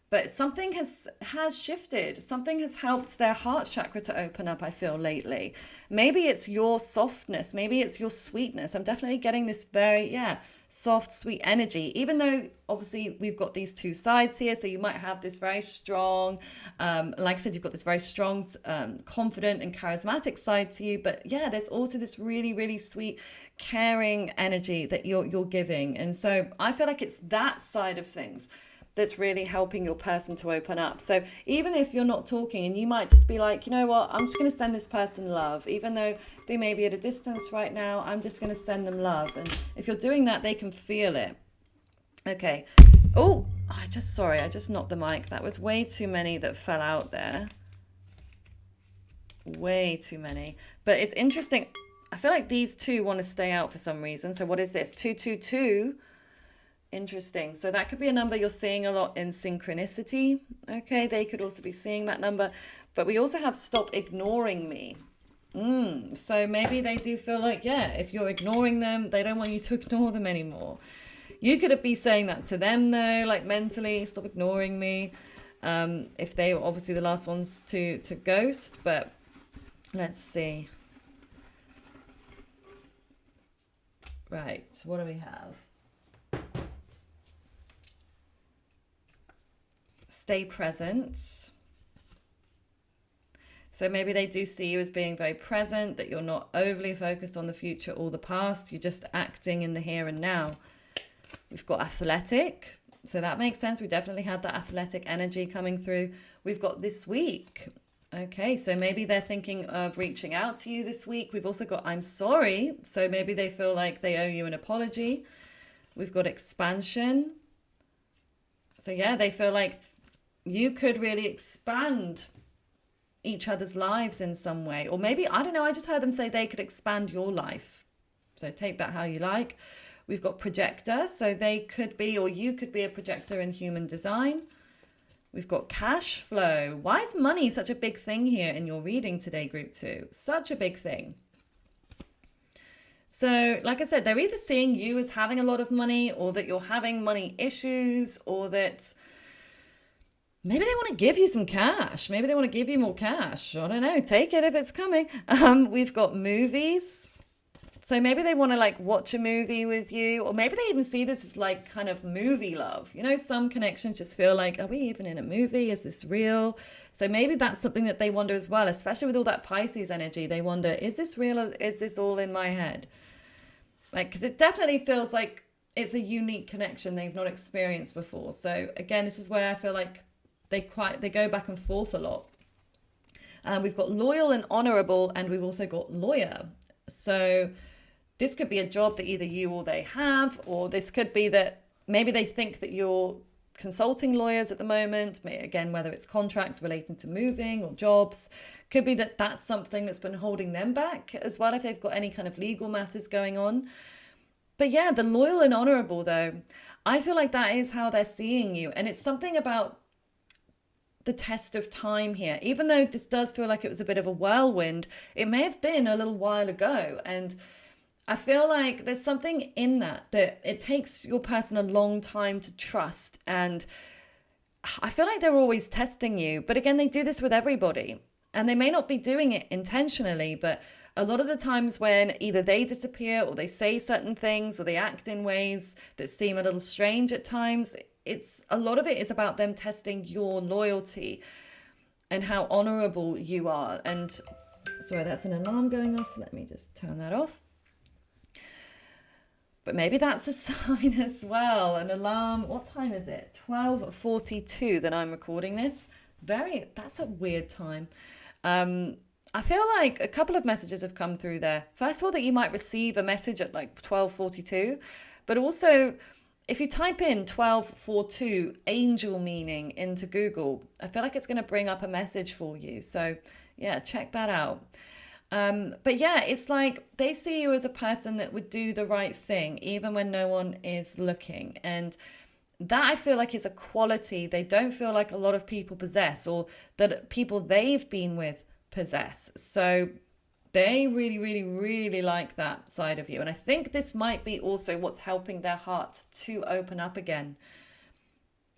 But something has shifted. Something has helped their heart chakra to open up, I feel, lately. Maybe it's your softness. Maybe it's your sweetness. I'm definitely getting this very, soft, sweet energy, even though obviously we've got these two sides here. So you might have this very strong, like I said, you've got this very strong, confident and charismatic side to you. But yeah, there's also this really, really sweet, caring energy that you're giving. And so I feel like it's that side of things that's really helping your person to open up. So even if you're not talking, and you might just be like, you know what, I'm just going to send this person love, even though they may be at a distance right now, I'm just going to send them love. And if you're doing that, they can feel it. Okay. Oh, I just knocked the mic. That was way too many that fell out there. Way too many. But it's interesting. I feel like these two want to stay out for some reason. So what is this? 222. Interesting. So that could be a number you're seeing a lot in synchronicity. Okay, they could also be seeing that number. But we also have stop ignoring me. So maybe they do feel like, if you're ignoring them, they don't want you to ignore them anymore. You could be saying that to them though, like mentally, stop ignoring me. If they were obviously the last ones to ghost. But let's see. Right, what do we have? Stay present. So maybe they do see you as being very present, that you're not overly focused on the future or the past. You're just acting in the here and now. We've got athletic. So that makes sense. We definitely had that athletic energy coming through. We've got this week. Okay, so maybe they're thinking of reaching out to you this week. We've also got I'm sorry. So maybe they feel like they owe you an apology. We've got expansion. So yeah, they feel like you could really expand each other's lives in some way. Or maybe, I don't know, I just heard them say they could expand your life. So take that how you like. We've got projector. So they could be, or you could be a projector in human design. We've got cash flow. Why is money such a big thing here in your reading today, group 2? Such a big thing. So like I said, they're either seeing you as having a lot of money, or that you're having money issues, or that maybe they want to give you some cash. Maybe they want to give you more cash. I don't know. Take it if it's coming. We've got movies. So maybe they want to like watch a movie with you, or maybe they even see this as like kind of movie love. You know, some connections just feel like, are we even in a movie? Is this real? So maybe that's something that they wonder as well, especially with all that Pisces energy. They wonder, is this real, or is this all in my head? Like, because it definitely feels like it's a unique connection they've not experienced before. So again, this is where I feel like they go back and forth a lot. We've got loyal and honorable, and we've also got lawyer. So this could be a job that either you or they have, or this could be that maybe they think that you're consulting lawyers at the moment. Again, whether it's contracts relating to moving or jobs, could be that that's something that's been holding them back as well, if they've got any kind of legal matters going on. But yeah, the loyal and honorable, though, I feel like that is how they're seeing you. And it's something about the test of time here. Even though this does feel like it was a bit of a whirlwind, it may have been a little while ago. And I feel like there's something in that it takes your person a long time to trust. And I feel like they're always testing you. But again, they do this with everybody. And they may not be doing it intentionally, but a lot of the times when either they disappear or they say certain things or they act in ways that seem a little strange at times, a lot of it is about them testing your loyalty and how honorable you are. And sorry, that's an alarm going off. Let me just turn that off. But maybe that's a sign as well. An alarm. What time is it? 12:42 that I'm recording this. That's a weird time. I feel like a couple of messages have come through there. First of all, that you might receive a message at like 12:42, but also if you type in 1242 angel meaning into Google, I feel like it's going to bring up a message for you. So yeah, check that out. But yeah, it's like they see you as a person that would do the right thing, even when no one is looking. And that I feel like is a quality they don't feel like a lot of people possess, or that people they've been with possess. So they really, really, really like that side of you. And I think this might be also what's helping their heart to open up again.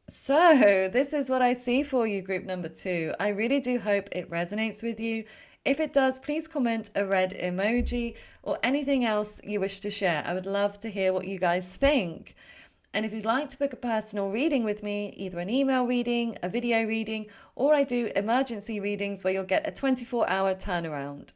So this is what I see for you, group number 2. I really do hope it resonates with you. If it does, please comment a red emoji or anything else you wish to share. I would love to hear what you guys think. And if you'd like to book a personal reading with me, either an email reading, a video reading, or I do emergency readings where you'll get a 24-hour turnaround.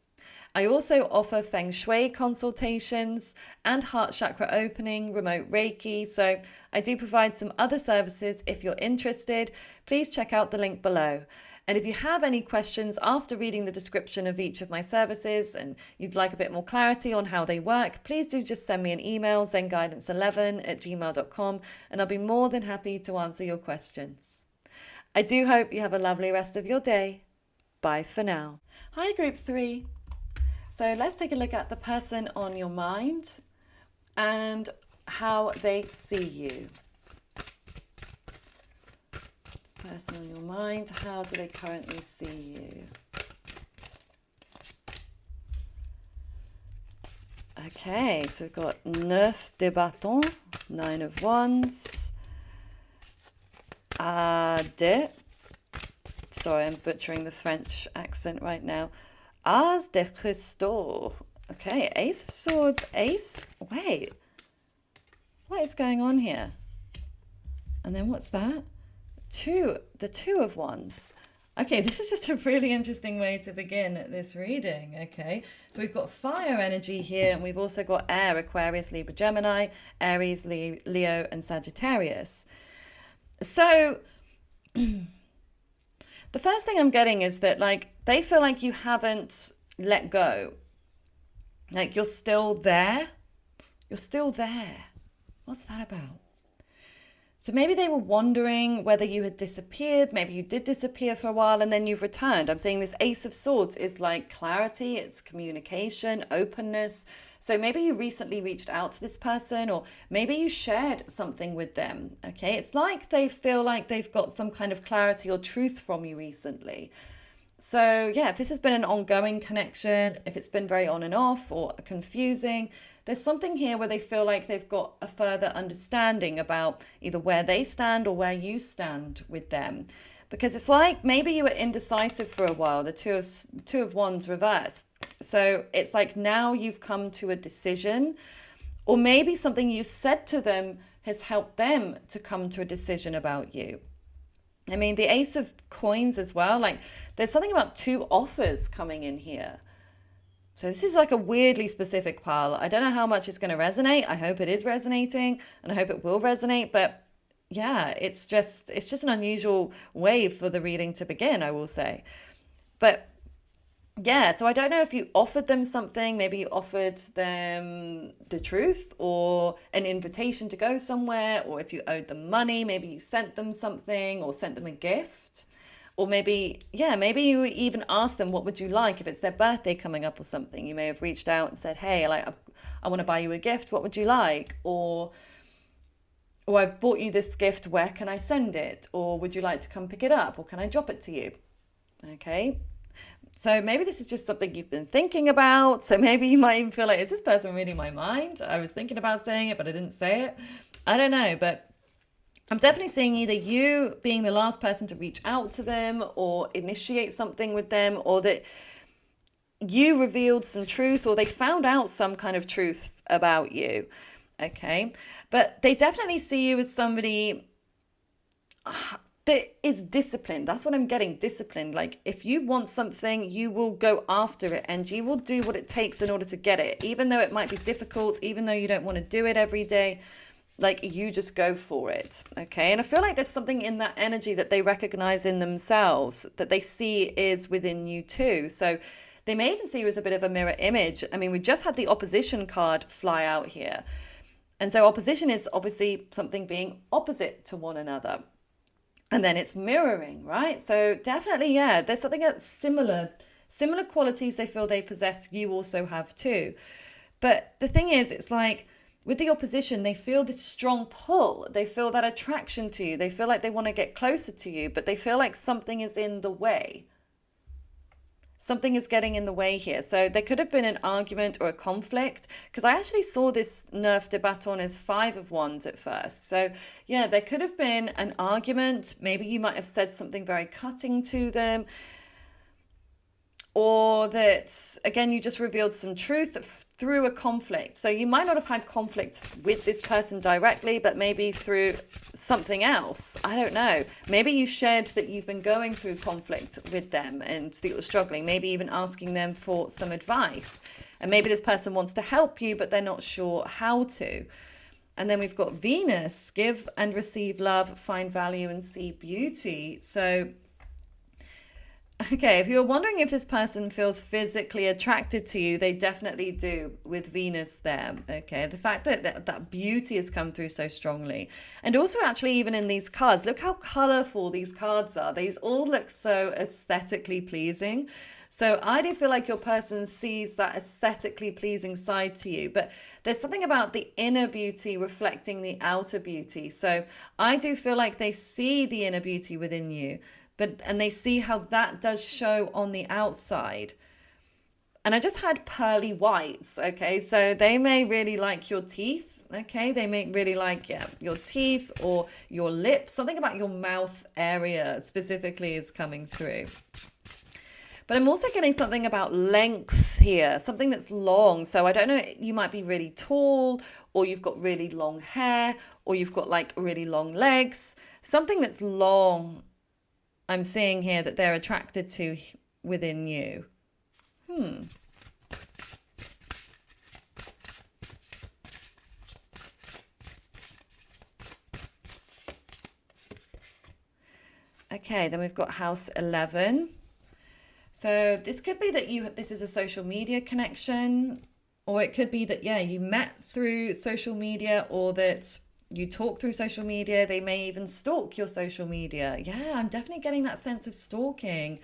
I also offer Feng Shui consultations and heart chakra opening, remote Reiki. So I do provide some other services. If you're interested, please check out the link below. And if you have any questions after reading the description of each of my services and you'd like a bit more clarity on how they work, please do just send me an email, zenguidance11@gmail.com, and I'll be more than happy to answer your questions. I do hope you have a lovely rest of your day. Bye for now. Hi, group 3. So let's take a look at the person on your mind and how they see you. Person on your mind, how do they currently see you? Okay, so we've got 9 de bâtons, 9 of wands, de, sorry, I'm butchering the French accent right now, As de cristaux. Okay, Ace of Swords, Ace. Wait, what is going on here? And then what's that? The 2 of wands. Okay, this is just a really interesting way to begin this reading. Okay, so we've got fire energy here, and we've also got air, Aquarius, Libra, Gemini, Aries, Leo, and Sagittarius. So the first thing I'm getting is that, like, they feel like you haven't let go. Like, you're still there. You're still there. What's that about? So maybe they were wondering whether you had disappeared. Maybe you did disappear for a while and then you've returned. I'm saying this Ace of Swords is like clarity, it's communication, openness. So maybe you recently reached out to this person, or maybe you shared something with them. Okay, it's like they feel like they've got some kind of clarity or truth from you recently. So yeah, if this has been an ongoing connection, if it's been very on and off or confusing, there's something here where they feel like they've got a further understanding about either where they stand or where you stand with them. Because it's like maybe you were indecisive for a while, the two of wands reversed. So it's like now you've come to a decision, or maybe something you said to them has helped them to come to a decision about you. I mean, the Ace of Coins as well, like there's something about 2 offers coming in here. So this is like a weirdly specific pile. I don't know how much it's going to resonate. I hope it is resonating and I hope it will resonate. But yeah, it's just an unusual way for the reading to begin, I will say. But yeah, so I don't know if you offered them something. Maybe you offered them the truth or an invitation to go somewhere, or if you owed them money, maybe you sent them something or sent them a gift. Or maybe, yeah, maybe you even asked them, what would you like? If it's their birthday coming up or something, you may have reached out and said, hey, like, I want to buy you a gift. What would you like? Or I've bought you this gift. Where can I send it? Or would you like to come pick it up? Or can I drop it to you? Okay. So maybe this is just something you've been thinking about. So maybe you might even feel like, is this person reading my mind? I was thinking about saying it, but I didn't say it. I don't know, but I'm definitely seeing either you being the last person to reach out to them or initiate something with them, or that you revealed some truth or they found out some kind of truth about you. Okay. But they definitely see you as somebody that is disciplined. That's what I'm getting, disciplined. Like if you want something, you will go after it and you will do what it takes in order to get it, even though it might be difficult, even though you don't want to do it every day. Like you just go for it. Okay. And I feel like there's something in that energy that they recognize in themselves that they see is within you too. So they may even see you as a bit of a mirror image. I mean, we just had the opposition card fly out here. And so opposition is obviously something being opposite to one another. And then it's mirroring, right? So definitely, yeah, there's something that's similar qualities they feel they possess, you also have too. But the thing is, it's like with the opposition, they feel this strong pull. They feel that attraction to you. They feel like they want to get closer to you, but they feel like something is in the way. Something is getting in the way here. So there could have been an argument or a conflict, because I actually saw this Neuf de Bâton as 5 of Wands at first. So yeah, there could have been an argument. Maybe you might have said something very cutting to them, or that, again, you just revealed some truth through a conflict. So you might not have had conflict with this person directly, but maybe through something else. I don't know. Maybe you shared that you've been going through conflict with them and that you're struggling, maybe even asking them for some advice. And maybe this person wants to help you, but they're not sure how to. And then we've got Venus, give and receive love, find value and see beauty. So okay, if you're wondering if this person feels physically attracted to you, they definitely do with Venus there. Okay, the fact that beauty has come through so strongly. And also, actually, even in these cards, look how colorful these cards are. These all look so aesthetically pleasing. So I do feel like your person sees that aesthetically pleasing side to you, but there's something about the inner beauty reflecting the outer beauty. So I do feel like they see the inner beauty within you, and they see how that does show on the outside. And I just had pearly whites. Okay, so they may really like your teeth. Okay, they may really like, yeah, your teeth or your lips. Something about your mouth area specifically is coming through. But I'm also getting something about length here, something that's long. So I don't know, you might be really tall, or you've got really long hair, or you've got like really long legs. Something that's long, I'm seeing here that they're attracted to within you. Okay, then we've got house 11. So this could be that this is a social media connection, or it could be that, yeah, you met through social media, or that you talk through social media. They may even stalk your social media. Yeah, I'm definitely getting that sense of stalking.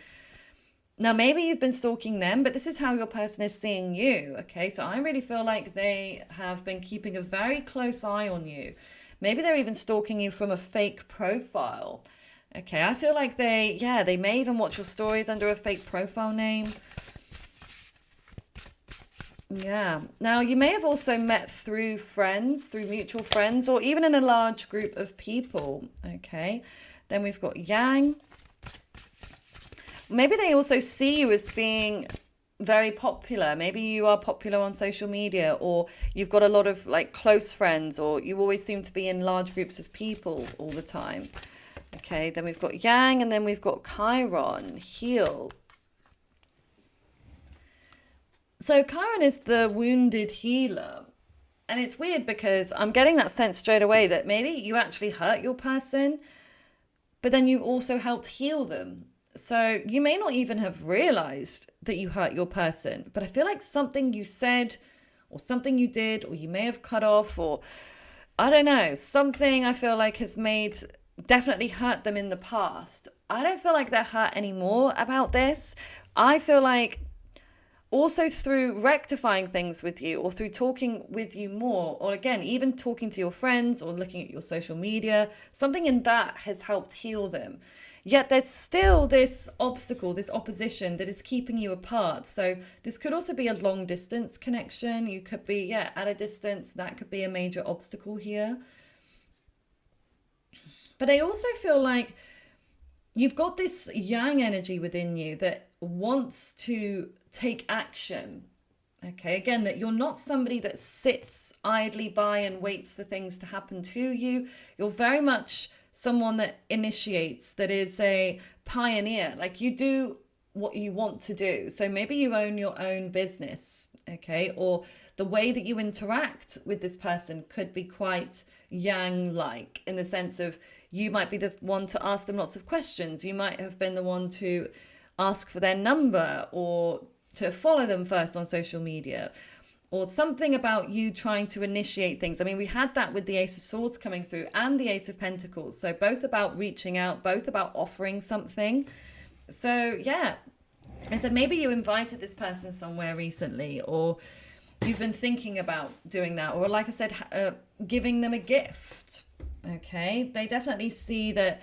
Now, maybe you've been stalking them, but this is how your person is seeing you. Okay, so I really feel like they have been keeping a very close eye on you. Maybe they're even stalking you from a fake profile. Okay, I feel like they may even watch your stories under a fake profile name. Yeah. Now, you may have also met through friends, through mutual friends, or even in a large group of people. Okay. Then we've got Yang. Maybe they also see you as being very popular. Maybe you are popular on social media, or you've got a lot of like close friends, or you always seem to be in large groups of people all the time. Okay, then we've got Yang, and then we've got Chiron, heal. So Chiron is the wounded healer. And it's weird because I'm getting that sense straight away that maybe you actually hurt your person, but then you also helped heal them. So you may not even have realized that you hurt your person, but I feel like something you said or something you did, or you may have cut off, or I don't know, something I feel like has made definitely hurt them in the past. I don't feel like they're hurt anymore about this. I feel like also through rectifying things with you or through talking with you more, or again, even talking to your friends or looking at your social media, something in that has helped heal them. Yet there's still this obstacle, this opposition that is keeping you apart. So this could also be a long distance connection. You could be, yeah, at a distance. That could be a major obstacle here. But I also feel like you've got this yang energy within you that wants to take action. Okay, again, that you're not somebody that sits idly by and waits for things to happen to you. You're very much someone that initiates, that is a pioneer. Like, you do what you want to do. So maybe you own your own business, okay? Or the way that you interact with this person could be quite yang-like, in the sense of you might be the one to ask them lots of questions. You might have been the one to ask for their number or to follow them first on social media, or something about you trying to initiate things. I mean, we had that with the Ace of Swords coming through and the Ace of Pentacles. So both about reaching out, both about offering something. So yeah, I said maybe you invited this person somewhere recently, or you've been thinking about doing that, or like I said, giving them a gift. Okay, they definitely see that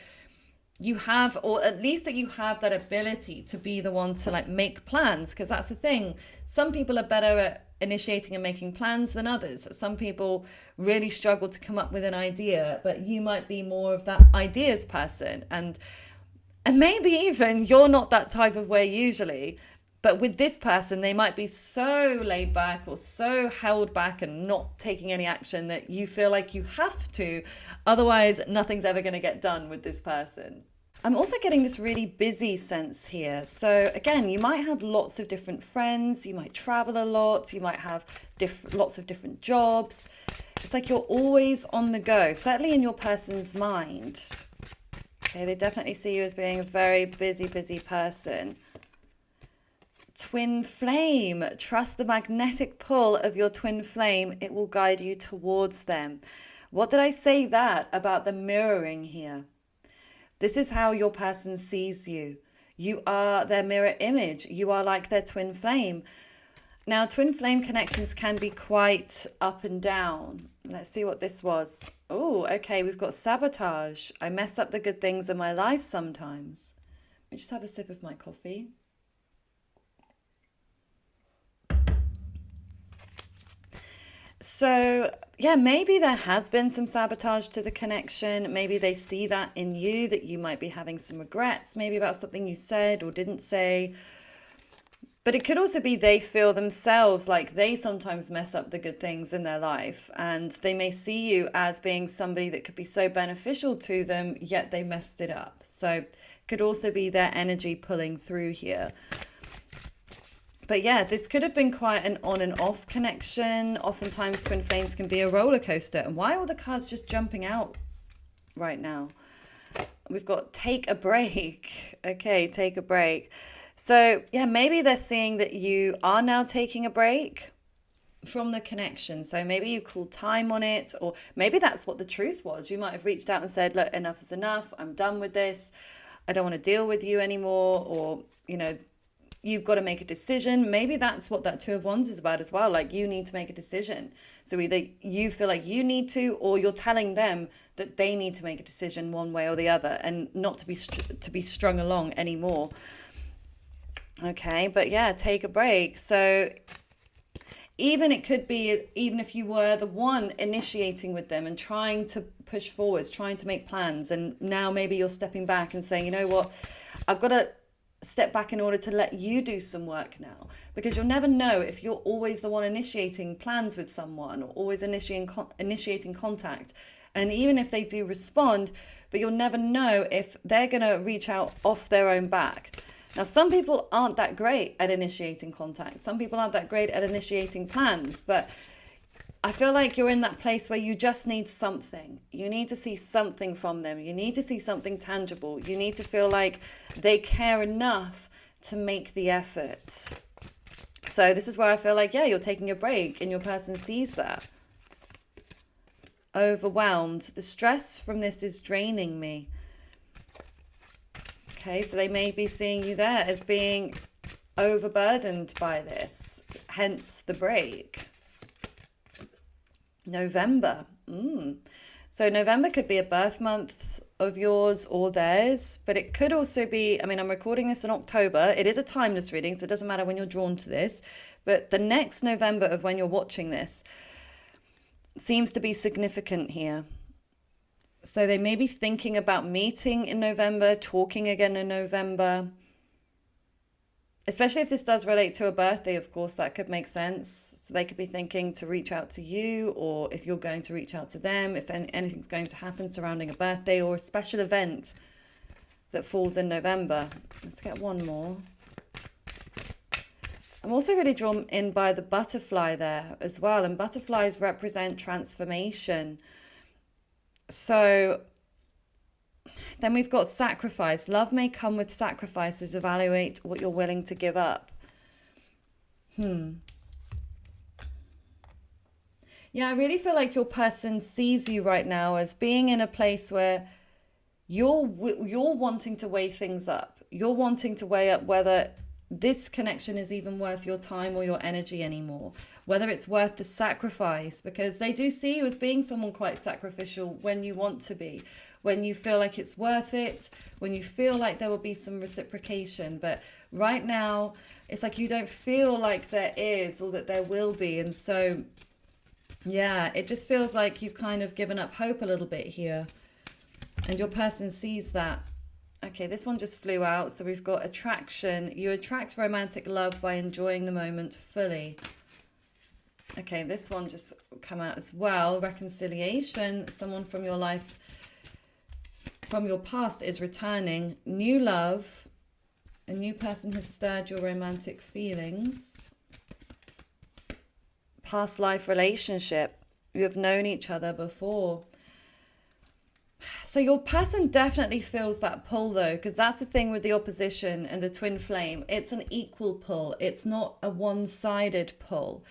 you have, or at least that you have that ability to be the one to like make plans, because that's the thing. Some people are better at initiating and making plans than others. Some people really struggle to come up with an idea, but you might be more of that ideas person, and maybe even you're not that type of way usually. But with this person, they might be so laid back or so held back and not taking any action that you feel like you have to. Otherwise, nothing's ever going to get done with this person. I'm also getting this really busy sense here. So again, you might have lots of different friends. You might travel a lot. You might have lots of different jobs. It's like you're always on the go, certainly in your person's mind. Okay, they definitely see you as being a very busy person. Twin flame. Trust the magnetic pull of your twin flame. It will guide you towards them. What did I say that about the mirroring here? This is how your person sees you. You are their mirror image. You are like their twin flame. Now, twin flame connections can be quite up and down. Let's see what this was. Oh, okay, we've got sabotage. I mess up the good things in my life sometimes. Let me just have a sip of my coffee. So, yeah, maybe there has been some sabotage to the connection. Maybe they see that in you, that you might be having some regrets, maybe about something you said or didn't say. But it could also be they feel themselves like they sometimes mess up the good things in their life, and they may see you as being somebody that could be so beneficial to them, yet they messed it up. So it could also be their energy pulling through here. But yeah, this could have been quite an on and off connection. Oftentimes twin flames can be a roller coaster. And why are all the cards just jumping out right now? We've got take a break. Okay, take a break. So yeah, maybe they're seeing that you are now taking a break from the connection. So maybe you called time on it, or maybe that's what the truth was. You might have reached out and said, look, enough is enough. I'm done with this. I don't want to deal with you anymore. Or, you've got to make a decision. Maybe that's what that Two of Wands is about as well. Like, you need to make a decision. So either you feel like you need to, or you're telling them that they need to make a decision one way or the other, and not to be strung along anymore. Okay, but yeah, take a break. So even it could be, even if you were the one initiating with them and trying to push forwards, trying to make plans, and now maybe you're stepping back and saying, you know what, I've got to step back in order to let you do some work now, because you'll never know if you're always the one initiating plans with someone, or always initiating contact. And even if they do respond, but you'll never know if they're going to reach out off their own back. Now, some people aren't that great at initiating contact. Some people aren't that great at initiating plans, but I feel like you're in that place where you just need something. You need to see something from them. You need to see something tangible. You need to feel like they care enough to make the effort. So this is where I feel like, yeah, you're taking a break and your person sees that. Overwhelmed. The stress from this is draining me. Okay, so they may be seeing you there as being overburdened by this, hence the break. November. So November could be a birth month of yours or theirs, but it could also be, I mean, I'm recording this in October. It is a timeless reading, so it doesn't matter when you're drawn to this, but the next November of when you're watching this seems to be significant here. So they may be thinking about meeting in November, talking again in November. Especially if this does relate to a birthday, of course, that could make sense. So they could be thinking to reach out to you, or if you're going to reach out to them, if anything's going to happen surrounding a birthday or a special event that falls in November. Let's get one more. I'm also really drawn in by the butterfly there as well. And butterflies represent transformation. So then we've got sacrifice. Love may come with sacrifices. Evaluate what you're willing to give up. Yeah, I really feel like your person sees you right now as being in a place where you're wanting to weigh things up. You're wanting to weigh up whether this connection is even worth your time or your energy anymore. Whether it's worth the sacrifice, because they do see you as being someone quite sacrificial when you want to be. When you feel like it's worth it, when you feel like there will be some reciprocation. But right now, it's like you don't feel like there is or that there will be. And so, yeah, it just feels like you've kind of given up hope a little bit here. And your person sees that. Okay, this one just flew out. So we've got attraction. You attract romantic love by enjoying the moment fully. Okay, this one just come out as well. Reconciliation. Someone from your life, from your past, is returning. New love. A new person has stirred your romantic feelings. Past life relationship. You have known each other before. So your person definitely feels that pull though, because that's the thing with the opposition and the twin flame. It's an equal pull. It's not a one-sided pull.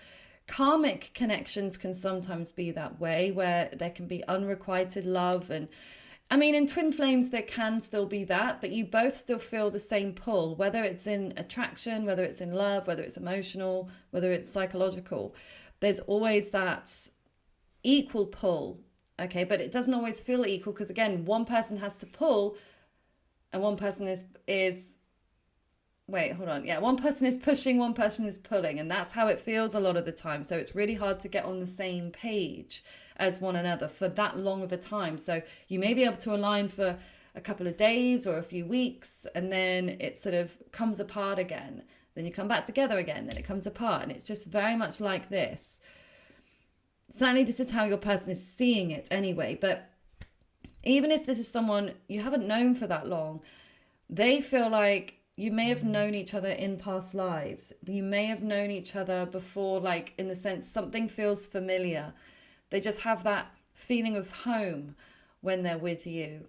Karmic connections can sometimes be that way, where there can be unrequited love. And I mean, in twin flames, there can still be that, but you both still feel the same pull, whether it's in attraction, whether it's in love, whether it's emotional, whether it's psychological. There's always that equal pull. Okay, but it doesn't always feel equal because, again, one person has to pull and one person is wait, hold on. Yeah, one person is pushing, one person is pulling, and that's how it feels a lot of the time. So it's really hard to get on the same page as one another for that long of a time. So you may be able to align for a couple of days or a few weeks, and then it sort of comes apart again. Then you come back together again, then it comes apart, and it's just very much like this. Certainly this is how your person is seeing it anyway, but even if this is someone you haven't known for that long, they feel like you may have known each other in past lives. You may have known each other before, like in the sense something feels familiar. They just have that feeling of home when they're with you.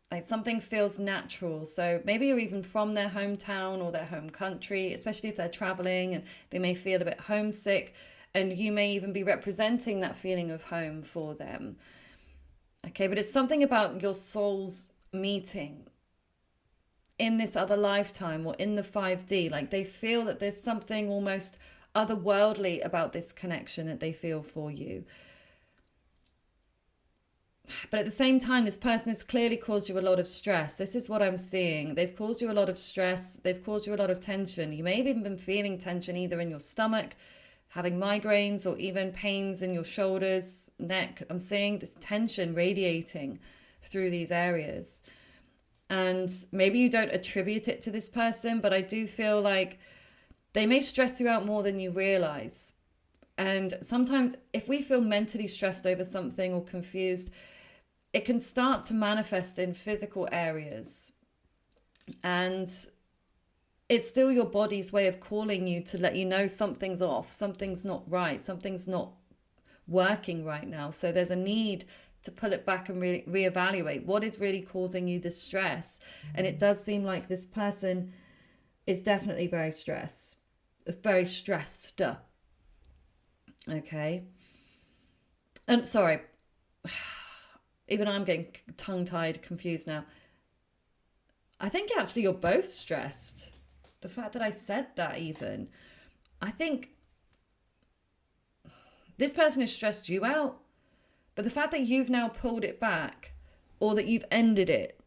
Like something feels natural. So maybe you're even from their hometown or their home country, especially if they're traveling and they may feel a bit homesick. And you may even be representing that feeling of home for them. Okay, but it's something about your soul's meeting in this other lifetime or in the 5D. Like they feel that there's something almost otherworldly about this connection that they feel for you. But at the same time, this person has clearly caused you a lot of stress. This is what I'm seeing. They've caused you a lot of stress. They've caused you a lot of tension. You may have even been feeling tension either in your stomach, having migraines, or even pains in your shoulders, neck. I'm seeing this tension radiating through these areas. And maybe you don't attribute it to this person, but I do feel like they may stress you out more than you realize. And sometimes if we feel mentally stressed over something or confused, it can start to manifest in physical areas. And it's still your body's way of calling you to let you know something's off, something's not right, something's not working right now. So there's a need to pull it back and reevaluate what is really causing you the stress. And it does seem like this person is definitely very stressed. Okay. And sorry, even I'm getting tongue-tied, confused now. I think actually you're both stressed. The fact that I said that, even, I think this person has stressed you out, but the fact that you've now pulled it back or that you've ended it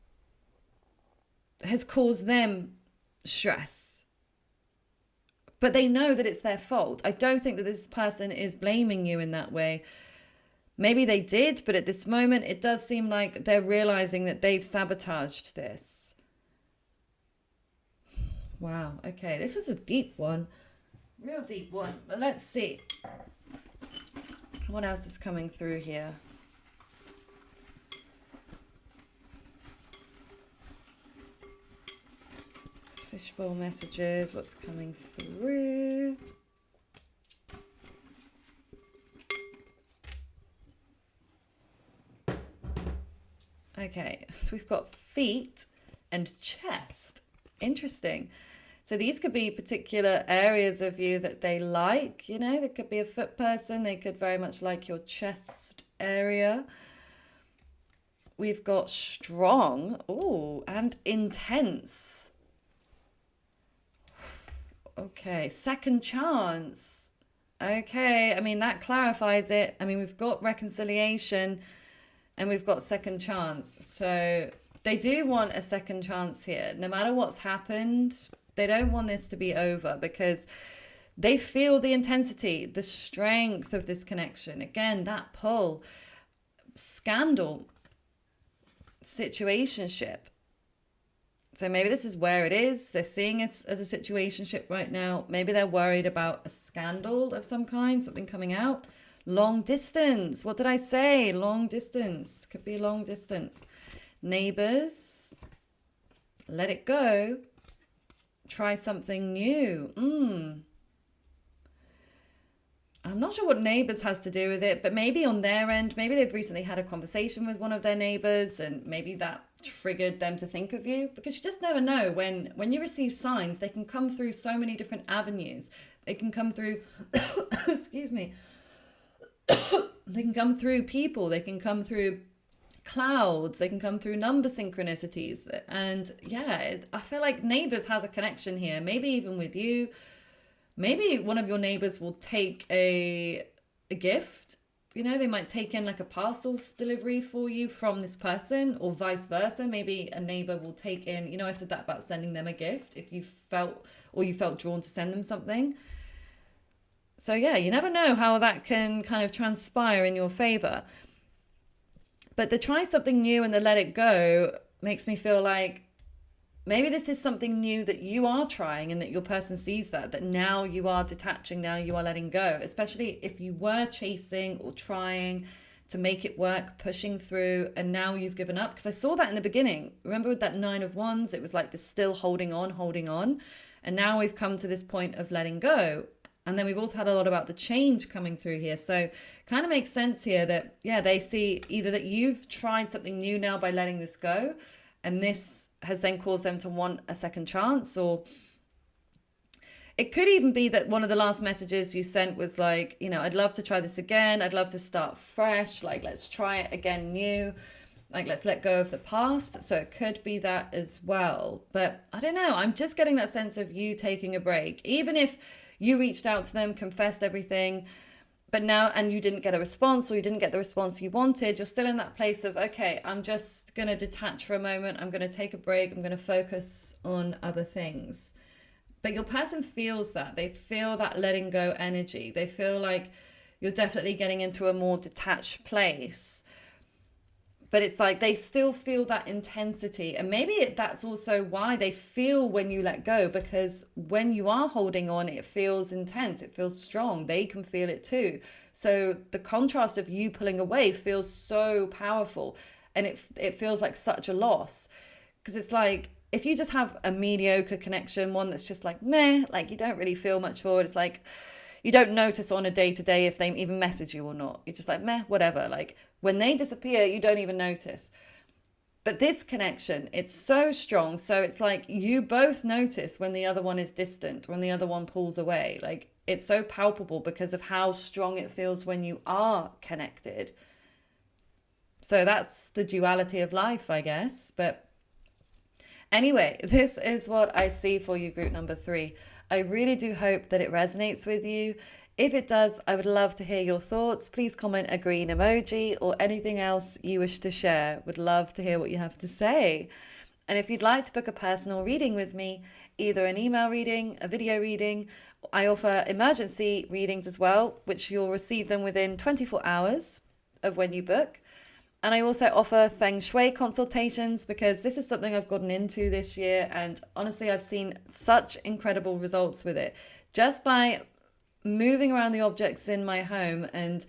has caused them stress. But they know that it's their fault. I don't think that this person is blaming you in that way. Maybe they did, but at this moment, it does seem like they're realizing that they've sabotaged this. Wow, okay, this was a deep one. Real deep one. But let's see. What else is coming through here? Fishbowl messages, what's coming through? Okay, so we've got feet and chest. Interesting. So these could be particular areas of you that they like, you know, there could be a foot person, they could very much like your chest area. We've got strong, and intense. Okay, second chance. Okay, I mean, that clarifies it. I mean, we've got reconciliation and we've got second chance. So they do want a second chance here. No matter what's happened, they don't want this to be over because they feel the intensity, the strength of this connection. Again, that pull, scandal, situationship. So maybe this is where it is. They're seeing it as a situationship right now. Maybe they're worried about a scandal of some kind, something coming out. Long distance. What did I say? Long distance. Could be long distance. Neighbors. Let it go. Try something new. I'm not sure what neighbors has to do with it, but maybe on their end, maybe they've recently had a conversation with one of their neighbors and maybe that triggered them to think of you, because you just never know when you receive signs. They can come through so many different avenues. They can come through, excuse me, they can come through people, they can come through clouds, they can come through number synchronicities. And yeah, I feel like neighbors has a connection here, maybe even with you. Maybe one of your neighbors will take a gift. You know, they might take in like a parcel delivery for you from this person, or vice versa. Maybe a neighbor will take in, you know, I said that about sending them a gift if you felt drawn to send them something. So yeah, you never know how that can kind of transpire in your favor. But the try something new and the let it go makes me feel like maybe this is something new that you are trying and that your person sees that now you are detaching, now you are letting go, especially if you were chasing or trying to make it work, pushing through, and now you've given up. Because I saw that in the beginning. Remember with that 9 of Wands, it was like this still holding on. And now we've come to this point of letting go. And then we've also had a lot about the change coming through here. So kind of makes sense here that, yeah, they see either that you've tried something new now by letting this go, and this has then caused them to want a second chance. Or it could even be that one of the last messages you sent was like, you know, I'd love to try this again. I'd love to start fresh. Like, let's try it again new. Like, let's let go of the past. So it could be that as well. But I don't know. I'm just getting that sense of you taking a break. Even if you reached out to them, confessed everything, but now, and you didn't get a response, or you didn't get the response you wanted, you're still in that place of, okay, I'm just going to detach for a moment. I'm going to take a break. I'm going to focus on other things. But your person feels that. They feel that letting go energy. They feel like you're definitely getting into a more detached place. But it's like they still feel that intensity. And maybe that's also why they feel when you let go, because when you are holding on, it feels intense. It feels strong. They can feel it too. So the contrast of you pulling away feels so powerful. And it feels like such a loss, because it's like if you just have a mediocre connection, one that's just like meh, like you don't really feel much for it, it's like you don't notice on a day to day if they even message you or not. You're just like meh, whatever. Like when they disappear, you don't even notice. But this connection, it's so strong. So it's like you both notice when the other one is distant, when the other one pulls away. Like it's so palpable because of how strong it feels when you are connected. So that's the duality of life, I guess. But anyway, this is what I see for you, group number 3. I really do hope that it resonates with you. If it does, I would love to hear your thoughts. Please comment a green emoji or anything else you wish to share. Would love to hear what you have to say. And if you'd like to book a personal reading with me, either an email reading, a video reading, I offer emergency readings as well, which you'll receive them within 24 hours of when you book. And I also offer Feng Shui consultations because this is something I've gotten into this year. And honestly, I've seen such incredible results with it. Just by moving around the objects in my home and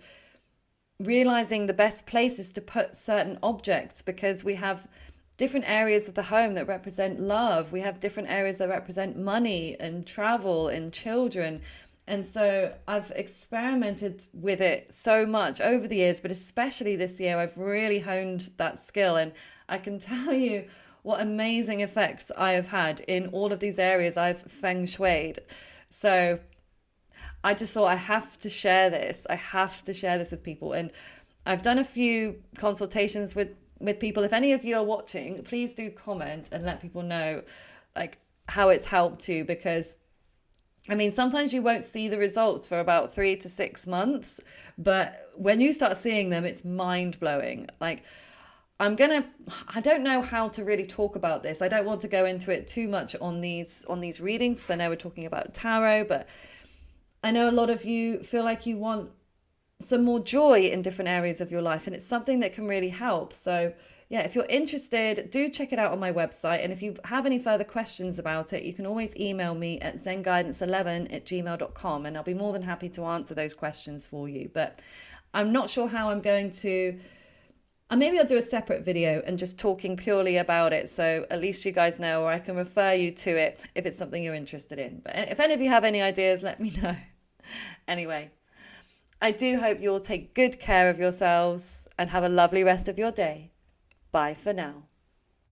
realizing the best places to put certain objects, because we have different areas of the home that represent love. We have different areas that represent money and travel and children. And so I've experimented with it so much over the years, but especially this year, I've really honed that skill. And I can tell you what amazing effects I have had in all of these areas I've feng shuied. So I just thought I have to share this. I have to share this with people. And I've done a few consultations with people. If any of you are watching, please do comment and let people know like how it's helped you, because I mean, sometimes you won't see the results for about 3 to 6 months, but when you start seeing them, it's mind blowing. Like I don't know how to really talk about this. I don't want to go into it too much on these readings. I know we're talking about tarot, but I know a lot of you feel like you want some more joy in different areas of your life, and it's something that can really help. So yeah, if you're interested, do check it out on my website. And if you have any further questions about it, you can always email me at zenguidance11@gmail.com, and I'll be more than happy to answer those questions for you. But I'm not sure how I'm going to, maybe I'll do a separate video and just talking purely about it. So at least you guys know, or I can refer you to it if it's something you're interested in. But if any of you have any ideas, let me know. Anyway, I do hope you all take good care of yourselves and have a lovely rest of your day. Bye for now.